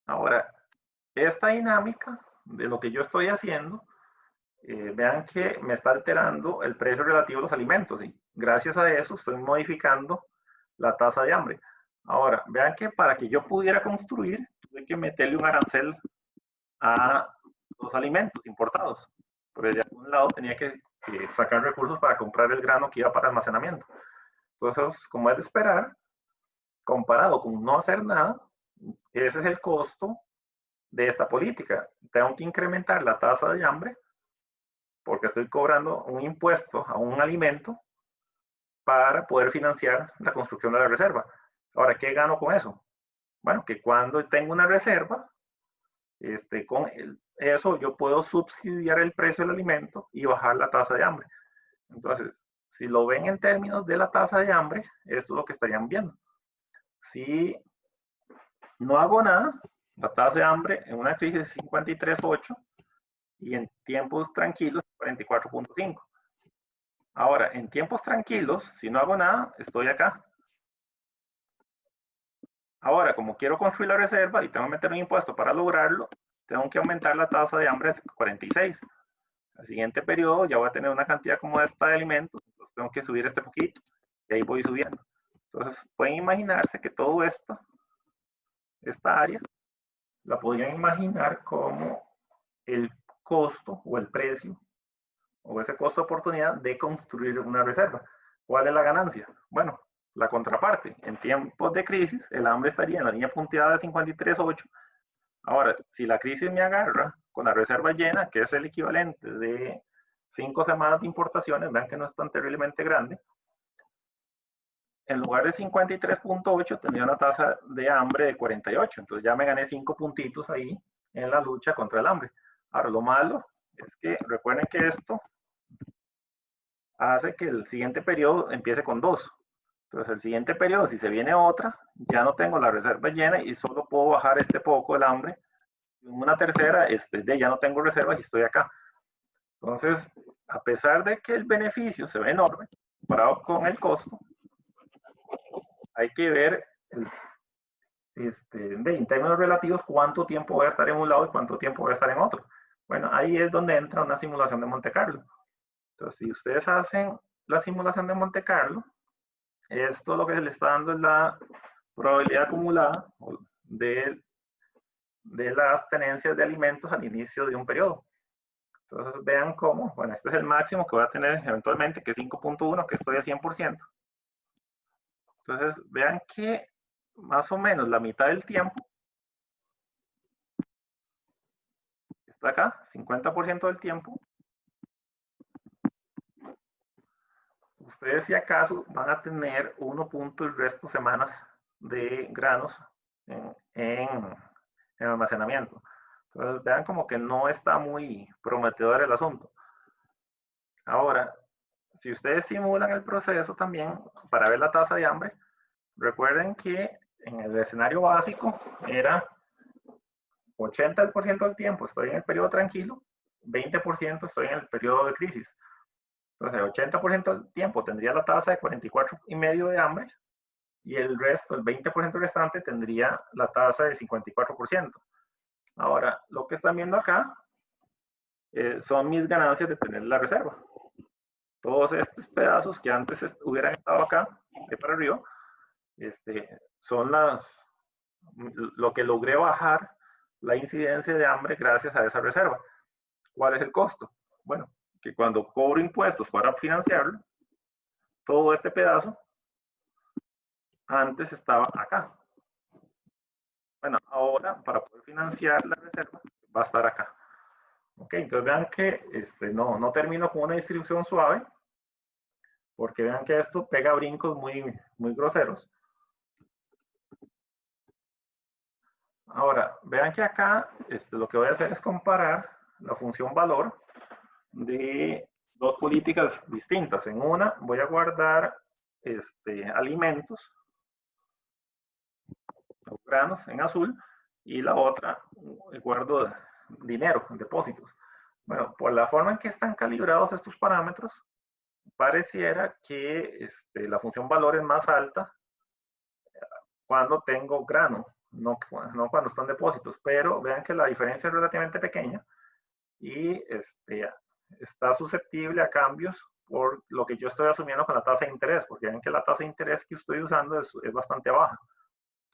Ahora, esta dinámica de lo que yo estoy haciendo, vean que me está alterando el precio relativo de los alimentos y gracias a eso estoy modificando la tasa de hambre. Ahora, vean que para que yo pudiera construir, tuve que meterle un arancel a los alimentos importados. Porque de algún lado tenía que sacar recursos para comprar el grano que iba para almacenamiento. Entonces, como es de esperar, comparado con no hacer nada, ese es el costo de esta política. Tengo que incrementar la tasa de hambre porque estoy cobrando un impuesto a un alimento para poder financiar la construcción de la reserva. Ahora, ¿qué gano con eso? Bueno, que cuando tengo una reserva, con eso yo puedo subsidiar el precio del alimento y bajar la tasa de hambre. Entonces, si lo ven en términos de la tasa de hambre, esto es lo que estarían viendo. Si no hago nada, la tasa de hambre en una crisis es 53.8 y en tiempos tranquilos 44.5. Ahora, en tiempos tranquilos, si no hago nada, estoy acá. Ahora, como quiero construir la reserva y tengo que meter un impuesto para lograrlo, tengo que aumentar la tasa de hambre a 46. Al siguiente periodo ya voy a tener una cantidad como esta de alimentos, entonces tengo que subir este poquito y ahí voy subiendo. Entonces, pueden imaginarse que todo esto, esta área, la podrían imaginar como el costo o el precio o ese costo de oportunidad de construir una reserva. ¿Cuál es la ganancia? Bueno, la contraparte. En tiempos de crisis, el hambre estaría en la línea punteada de 53.8. Ahora, si la crisis me agarra con la reserva llena, que es el equivalente de 5 semanas de importaciones, vean que no es tan terriblemente grande, en lugar de 53.8 tendría una tasa de hambre de 48. Entonces ya me gané 5 puntitos ahí en la lucha contra el hambre. Ahora, lo malo es que recuerden que esto hace que el siguiente periodo empiece con 2. Entonces, el siguiente periodo, si se viene otra, ya no tengo la reserva llena y solo puedo bajar este poco el hambre. En una tercera, ya no tengo reservas y estoy acá. Entonces, a pesar de que el beneficio se ve enorme, comparado con el costo, hay que ver en términos relativos cuánto tiempo voy a estar en un lado y cuánto tiempo voy a estar en otro. Bueno, ahí es donde entra una simulación de Monte Carlo. Entonces, si ustedes hacen la simulación de Monte Carlo, esto lo que le está dando es la probabilidad acumulada de las tenencias de alimentos al inicio de un periodo. Entonces vean cómo, bueno, este es el máximo que voy a tener eventualmente, que es 5.1, que estoy a 100%. Entonces vean que más o menos la mitad del tiempo está acá, 50% del tiempo. Ustedes si acaso van a tener 1 punto y resto semanas de granos en almacenamiento. Entonces vean como que no está muy prometedor el asunto. Ahora, si ustedes simulan el proceso también para ver la tasa de hambre, recuerden que en el escenario básico era 80% del tiempo estoy en el periodo tranquilo, 20% estoy en el periodo de crisis. Entonces, el 80% del tiempo tendría la tasa de 44,5 de hambre y el resto, el 20% restante, tendría la tasa de 54%. Ahora, lo que están viendo acá son mis ganancias de tener la reserva. Todos estos pedazos que antes hubieran estado acá, de para arriba, son lo que logré bajar la incidencia de hambre gracias a esa reserva. ¿Cuál es el costo? Bueno, que cuando cobro impuestos para financiarlo, todo este pedazo antes estaba acá. Bueno, ahora para poder financiar la reserva va a estar acá. Ok, entonces vean que no termino con una distribución suave, porque vean que esto pega brincos muy, muy groseros. Ahora, vean que acá lo que voy a hacer es comparar la función valor de dos políticas distintas. En una voy a guardar alimentos o granos en azul y la otra guardo dinero, depósitos. Bueno, por la forma en que están calibrados estos parámetros, pareciera que la función valor es más alta cuando tengo grano, no cuando están depósitos, pero vean que la diferencia es relativamente pequeña y está susceptible a cambios por lo que yo estoy asumiendo con la tasa de interés, porque ven que la tasa de interés que estoy usando es bastante baja.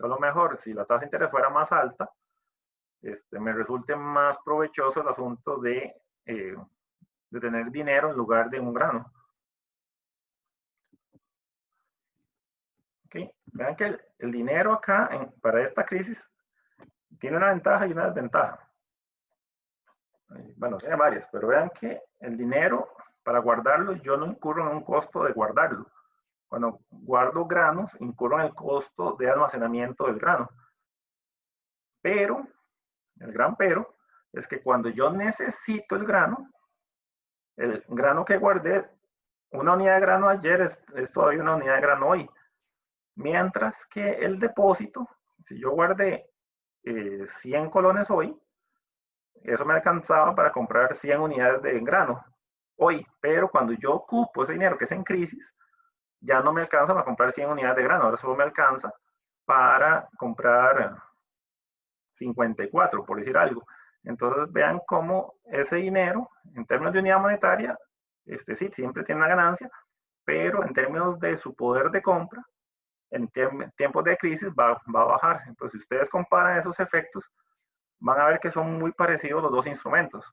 A lo mejor, si la tasa de interés fuera más alta, me resulte más provechoso el asunto de tener dinero en lugar de un grano. ¿Okay? Vean que el dinero acá, para esta crisis, tiene una ventaja y una desventaja. Bueno, tiene varias, pero vean que el dinero, para guardarlo, yo no incurro en un costo de guardarlo. Cuando guardo granos, incurro en el costo de almacenamiento del grano. Pero, el gran pero, es que cuando yo necesito el grano que guardé, una unidad de grano ayer es todavía una unidad de grano hoy. Mientras que el depósito, si yo guardé 100 colones hoy, eso me alcanzaba para comprar 100 unidades de grano hoy, pero cuando yo ocupo ese dinero que es en crisis, ya no me alcanza para comprar 100 unidades de grano, ahora solo me alcanza para comprar 54, por decir algo. Entonces vean cómo ese dinero, en términos de unidad monetaria, sí, siempre tiene una ganancia, pero en términos de su poder de compra, en tiempos de crisis va a bajar. Entonces, si ustedes comparan esos efectos, van a ver que son muy parecidos los dos instrumentos.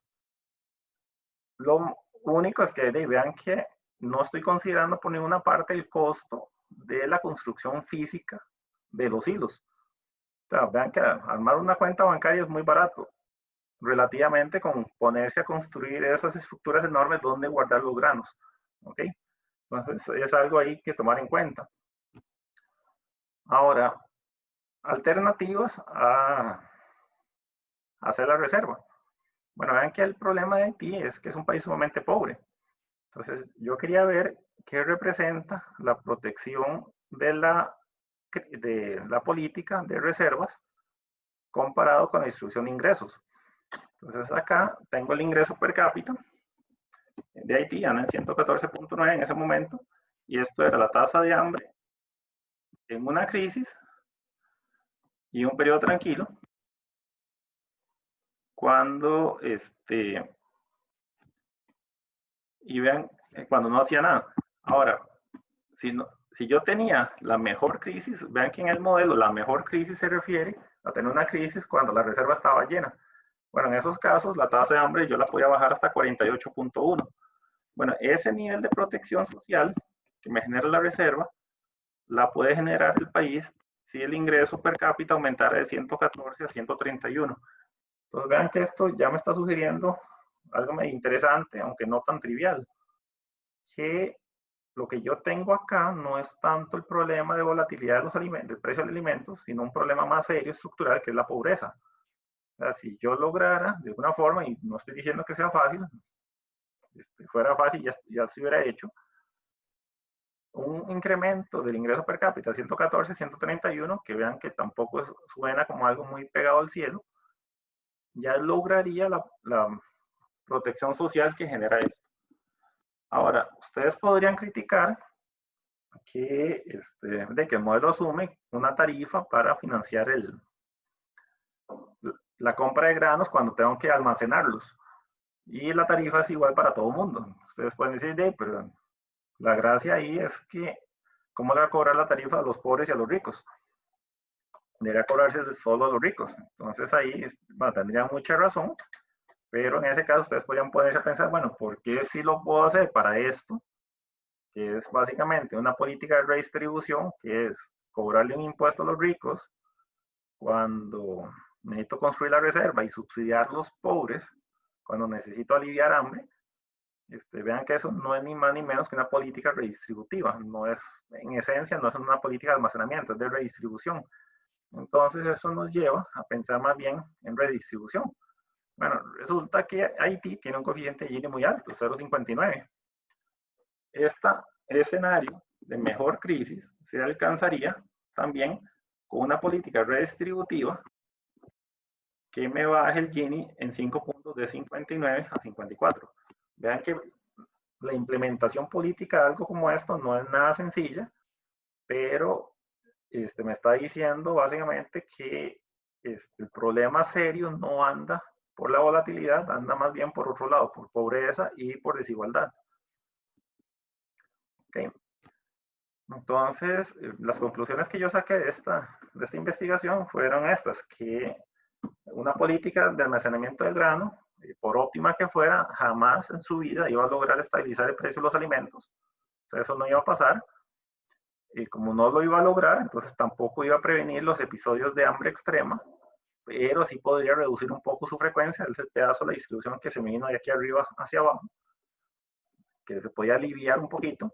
Lo único es que vean que no estoy considerando por ninguna parte el costo de la construcción física de los hilos. O sea, vean que armar una cuenta bancaria es muy barato, relativamente con ponerse a construir esas estructuras enormes donde guardar los granos. ¿Ok? Entonces, es algo ahí que tomar en cuenta. Ahora, alternativas a hacer la reserva. Bueno, vean que el problema de Haití es que es un país sumamente pobre. Entonces, yo quería ver qué representa la protección de la política de reservas comparado con la distribución de ingresos. Entonces, acá tengo el ingreso per cápita de Haití, anda en 114.9 en ese momento, y esto era la tasa de hambre en una crisis y un periodo tranquilo, cuando y vean, cuando no hacía nada. Ahora, si yo tenía la mejor crisis, vean que en el modelo la mejor crisis se refiere a tener una crisis cuando la reserva estaba llena. Bueno, en esos casos la tasa de hambre yo la podía bajar hasta 48.1. Bueno, ese nivel de protección social que me genera la reserva, la puede generar el país si el ingreso per cápita aumentara de 114 a 131. Entonces vean que esto ya me está sugiriendo algo muy interesante, aunque no tan trivial, que lo que yo tengo acá no es tanto el problema de volatilidad de los alimentos, del precio de alimentos, sino un problema más serio estructural que es la pobreza. O sea, si yo lograra de alguna forma, y no estoy diciendo que sea fácil, fuera fácil ya se hubiera hecho, un incremento del ingreso per cápita 114, 131, que vean que tampoco suena como algo muy pegado al cielo, ya lograría la protección social que genera esto. Ahora, ustedes podrían criticar que, de que el modelo asume una tarifa para financiar la compra de granos cuando tengo que almacenarlos. Y la tarifa es igual para todo el mundo. Ustedes pueden decir, pero la gracia ahí es que, ¿cómo le va a cobrar la tarifa a los pobres y a los ricos? Debería cobrarse solo a los ricos. Entonces ahí, bueno, tendrían mucha razón, pero en ese caso ustedes podrían ponerse a pensar, bueno, ¿por qué sí lo puedo hacer para esto? Que es básicamente una política de redistribución, que es cobrarle un impuesto a los ricos cuando necesito construir la reserva y subsidiar a los pobres cuando necesito aliviar hambre. Vean que eso no es ni más ni menos que una política redistributiva, no es, en esencia, no es una política de almacenamiento, es de redistribución. Entonces eso nos lleva a pensar más bien en redistribución. Bueno, resulta que Haití tiene un coeficiente Gini muy alto, 0,59. Este escenario de mejor crisis se alcanzaría también con una política redistributiva que me baje el Gini en 5 puntos de 59 a 54. Vean que la implementación política de algo como esto no es nada sencilla, pero me está diciendo básicamente que el problema serio no anda por la volatilidad, anda más bien por otro lado, por pobreza y por desigualdad. ¿Okay? Entonces, las conclusiones que yo saqué de esta investigación fueron estas, que una política de almacenamiento del grano, por óptima que fuera, jamás en su vida iba a lograr estabilizar el precio de los alimentos. O sea, eso no iba a pasar. Y como no lo iba a lograr, entonces tampoco iba a prevenir los episodios de hambre extrema, pero sí podría reducir un poco su frecuencia, ese pedazo de la distribución que se me vino de aquí arriba hacia abajo, que se podía aliviar un poquito.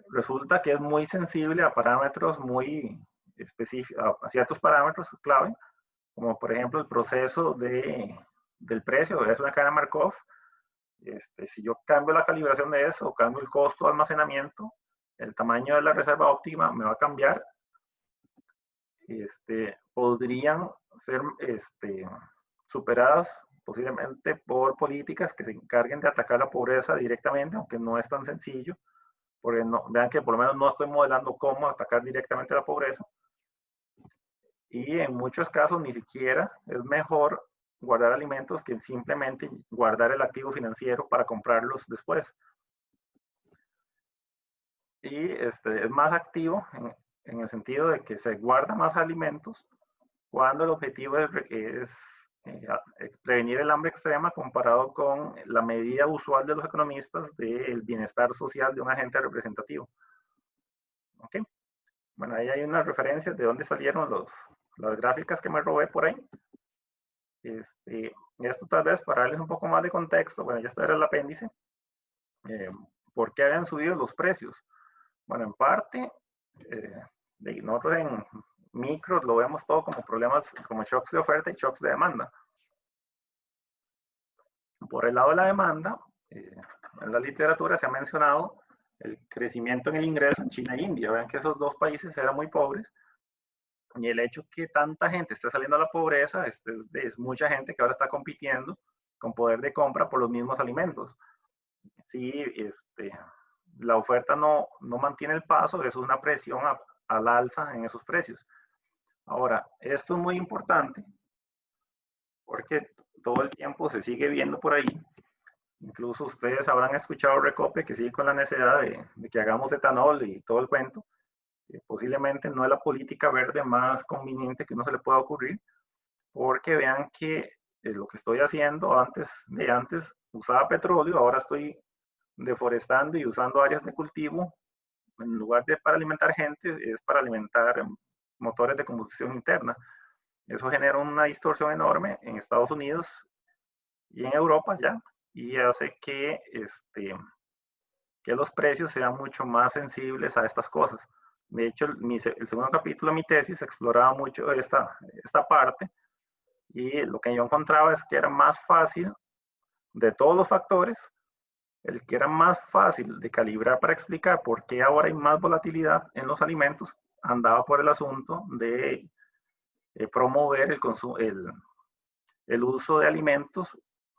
Resulta que es muy sensible a parámetros muy específicos, a ciertos parámetros clave, como por ejemplo el proceso del precio, es una cadena Markov. Si yo cambio la calibración de eso, o cambio el costo de almacenamiento, el tamaño de la reserva óptima me va a cambiar. Podrían ser superadas posiblemente por políticas que se encarguen de atacar la pobreza directamente, aunque no es tan sencillo, porque vean que por lo menos no estoy modelando cómo atacar directamente la pobreza. Y en muchos casos ni siquiera es mejor guardar alimentos que simplemente guardar el activo financiero para comprarlos después. Y es más activo en el sentido de que se guarda más alimentos cuando el objetivo es prevenir el hambre extrema comparado con la medida usual de los economistas del bienestar social de un agente representativo. ¿Ok? Bueno, ahí hay unas referencias de dónde salieron las gráficas que me robé por ahí. Esto tal vez para darles un poco más de contexto, bueno, ya esto era el apéndice. ¿Por qué habían subido los precios? Bueno, en parte, nosotros en micros lo vemos todo como problemas, como shocks de oferta y shocks de demanda. Por el lado de la demanda, en la literatura se ha mencionado el crecimiento en el ingreso en China e India. Vean que esos dos países eran muy pobres y el hecho que tanta gente esté saliendo a la pobreza es mucha gente que ahora está compitiendo con poder de compra por los mismos alimentos. Si la oferta no mantiene el paso, eso es una presión al alza en esos precios. Ahora, esto es muy importante porque todo el tiempo se sigue viendo por ahí. Incluso ustedes habrán escuchado Recope que sigue con la necesidad de que hagamos etanol y todo el cuento. Posiblemente no es la política verde más conveniente que uno se le pueda ocurrir, porque vean que lo que estoy haciendo antes usaba petróleo, ahora estoy deforestando y usando áreas de cultivo, en lugar de para alimentar gente, es para alimentar motores de combustión interna. Eso genera una distorsión enorme en Estados Unidos y en Europa ya, y hace que los precios sean mucho más sensibles a estas cosas. De hecho, el segundo capítulo de mi tesis exploraba mucho esta parte, y lo que yo encontraba es que era más fácil, de todos los factores, el que era más fácil de calibrar para explicar por qué ahora hay más volatilidad en los alimentos, andaba por el asunto de promover el uso de alimentos,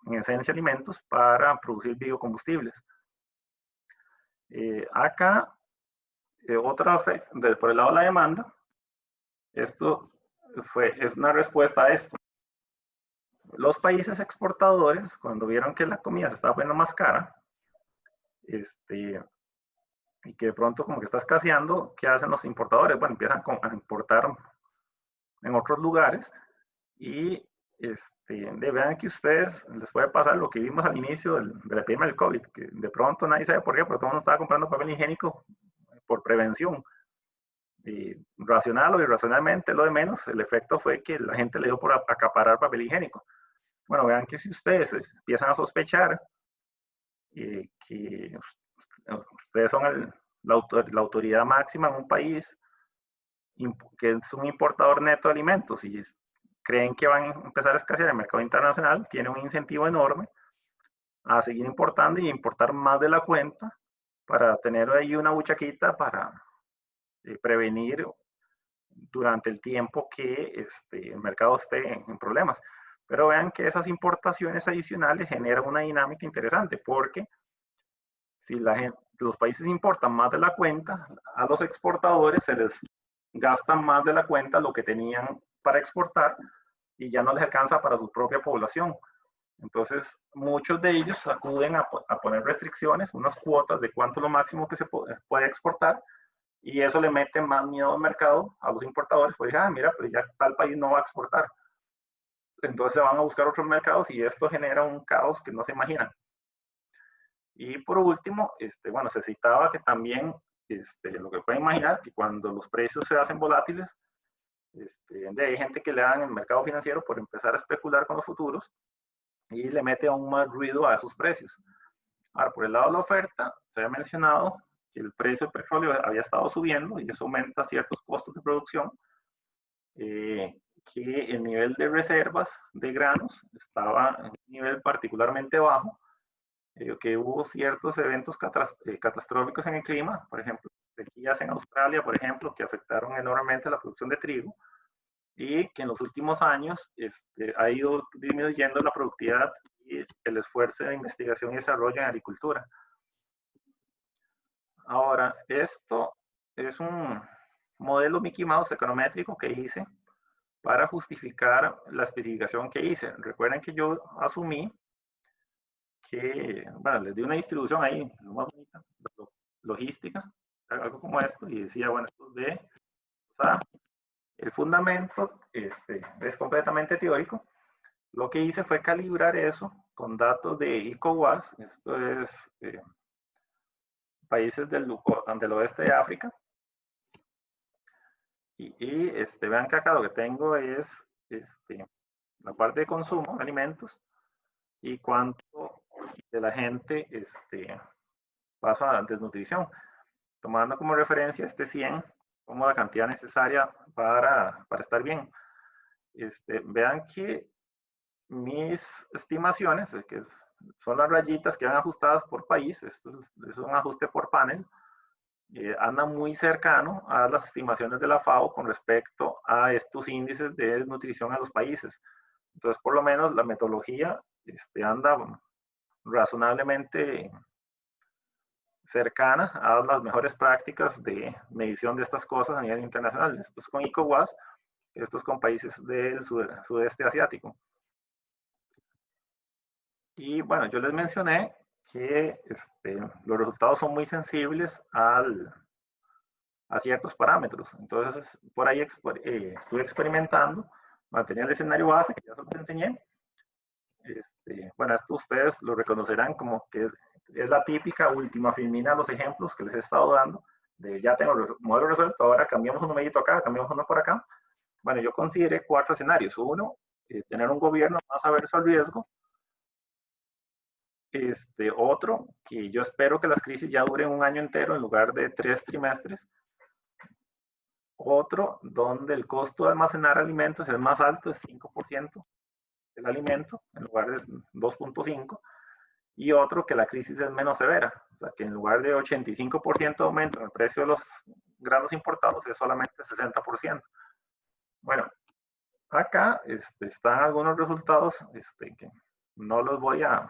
en esencia alimentos, para producir biocombustibles. Acá, por el lado de la demanda, esto es una respuesta a esto. Los países exportadores, cuando vieron que la comida se estaba poniendo más cara, y que de pronto como que está escaseando, ¿qué hacen los importadores? Bueno, empiezan a importar en otros lugares y vean que ustedes les puede pasar lo que vimos al inicio de la epidemia del COVID, que de pronto nadie sabe por qué, pero todo el mundo estaba comprando papel higiénico por prevención. Y racional o irracionalmente, lo de menos, el efecto fue que la gente le dio por acaparar papel higiénico. Bueno, vean que si ustedes empiezan a sospechar que ustedes son la autoridad máxima en un país, que es un importador neto de alimentos y creen que van a empezar a escasear en el mercado internacional, tiene un incentivo enorme a seguir importando y importar más de la cuenta para tener ahí una buchaquita para prevenir durante el tiempo que el mercado esté en problemas. Pero vean que esas importaciones adicionales generan una dinámica interesante, porque si los países importan más de la cuenta, a los exportadores se les gasta más de la cuenta lo que tenían para exportar y ya no les alcanza para su propia población. Entonces, muchos de ellos acuden a poner restricciones, unas cuotas de cuánto es lo máximo que se puede exportar, y eso le mete más miedo al mercado, a los importadores, pues mira, pues ya tal país no va a exportar. Entonces se van a buscar otros mercados y esto genera un caos que no se imaginan. Y por último, bueno, se citaba que también, lo que pueden imaginar, que cuando los precios se hacen volátiles, hay gente que le dan en el mercado financiero por empezar a especular con los futuros y le mete aún más ruido a esos precios. Ahora, por el lado de la oferta, se ha mencionado que el precio del petróleo había estado subiendo y eso aumenta ciertos costos de producción, que el nivel de reservas de granos estaba en un nivel particularmente bajo, que hubo ciertos eventos catastróficos en el clima, por ejemplo, sequías en Australia, por ejemplo, que afectaron enormemente la producción de trigo, y que en los últimos años ha ido disminuyendo la productividad y el esfuerzo de investigación y desarrollo en agricultura. Ahora, esto es un modelo Mickey Mouse econométrico que hice para justificar la especificación que hice. Recuerden que yo asumí que, bueno, les di una distribución ahí, lo más bonita, logística, algo como esto, y decía, bueno, esto es B, o sea, el fundamento es completamente teórico. Lo que hice fue calibrar eso con datos de ECOWAS, esto es países del oeste de África. Y vean que acá lo que tengo es la parte de consumo de alimentos y cuánto de la gente pasa a desnutrición, tomando como referencia este 100 como la cantidad necesaria para estar bien. Vean que mis estimaciones, que son las rayitas que van ajustadas por país, esto es un ajuste por panel, anda muy cercano a las estimaciones de la FAO con respecto a estos índices de desnutrición a los países. Entonces, por lo menos la metodología anda razonablemente cercana a las mejores prácticas de medición de estas cosas a nivel internacional. Esto es con ECOWAS, esto es con países del sudeste asiático. Y bueno, yo les mencioné que los resultados son muy sensibles a ciertos parámetros. Entonces, por ahí estuve experimentando, mantenía el escenario base, que ya se los enseñé. Bueno, esto ustedes lo reconocerán como que es la típica última filmina de los ejemplos que les he estado dando, de ya tengo el modelo resuelto, ahora cambiamos un numerito acá, cambiamos uno por acá. Bueno, yo consideré 4 escenarios. Uno, tener un gobierno más averso al riesgo. Otro, que yo espero que las crisis ya duren un año entero en lugar de 3 trimestres. Otro, donde el costo de almacenar alimentos es más alto, es 5% del alimento en lugar de 2.5%. Y otro, que la crisis es menos severa, o sea, que en lugar de 85% de aumento en el precio de los granos importados es solamente 60%. Bueno, acá están algunos resultados que no los voy a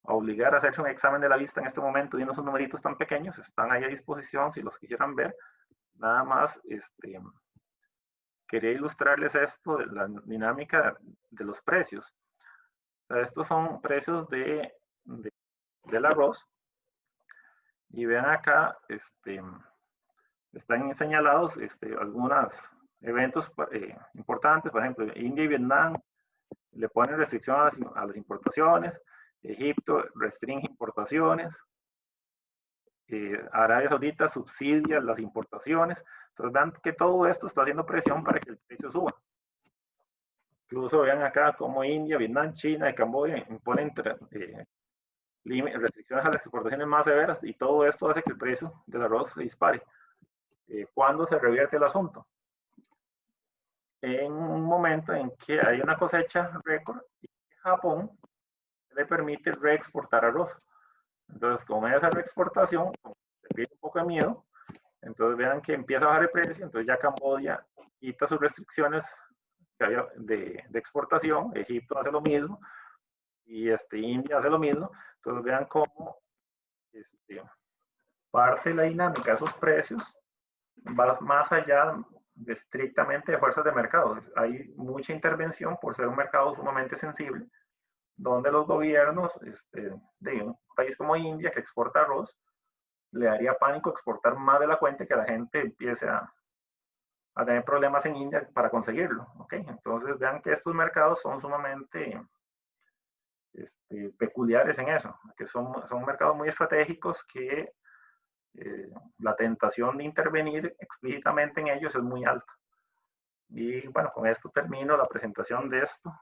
obligar a hacerse un examen de la vista en este momento, viendo esos numeritos tan pequeños, están ahí a disposición si los quisieran ver. Nada más quería ilustrarles esto de la dinámica de los precios. O sea, estos son precios del arroz. Y vean acá, están señalados algunos eventos importantes, por ejemplo, India y Vietnam le ponen restricción a las importaciones, Egipto restringe importaciones, Arabia Saudita subsidia las importaciones. Entonces vean que todo esto está haciendo presión para que el precio suba. Incluso vean acá cómo India, Vietnam, China y Camboya imponen restricciones a las exportaciones más severas y todo esto hace que el precio del arroz se dispare. ¿Cuándo se revierte el asunto? En un momento en que hay una cosecha récord y Japón le permite reexportar arroz. Entonces, con esa reexportación, se pierde un poco de miedo. Entonces, vean que empieza a bajar el precio. Entonces, ya Camboya quita sus restricciones que había de exportación. Egipto hace lo mismo. Y India hace lo mismo. Entonces, vean cómo parte de la dinámica de esos precios va más allá de estrictamente de fuerzas de mercado. Hay mucha intervención por ser un mercado sumamente sensible, donde los gobiernos de un país como India, que exporta arroz, le daría pánico exportar más de la cuenta, que la gente empiece a tener problemas en India para conseguirlo. ¿Okay? Entonces vean que estos mercados son sumamente peculiares en eso, que son mercados muy estratégicos que la tentación de intervenir explícitamente en ellos es muy alta. Y bueno, con esto termino la presentación de esto.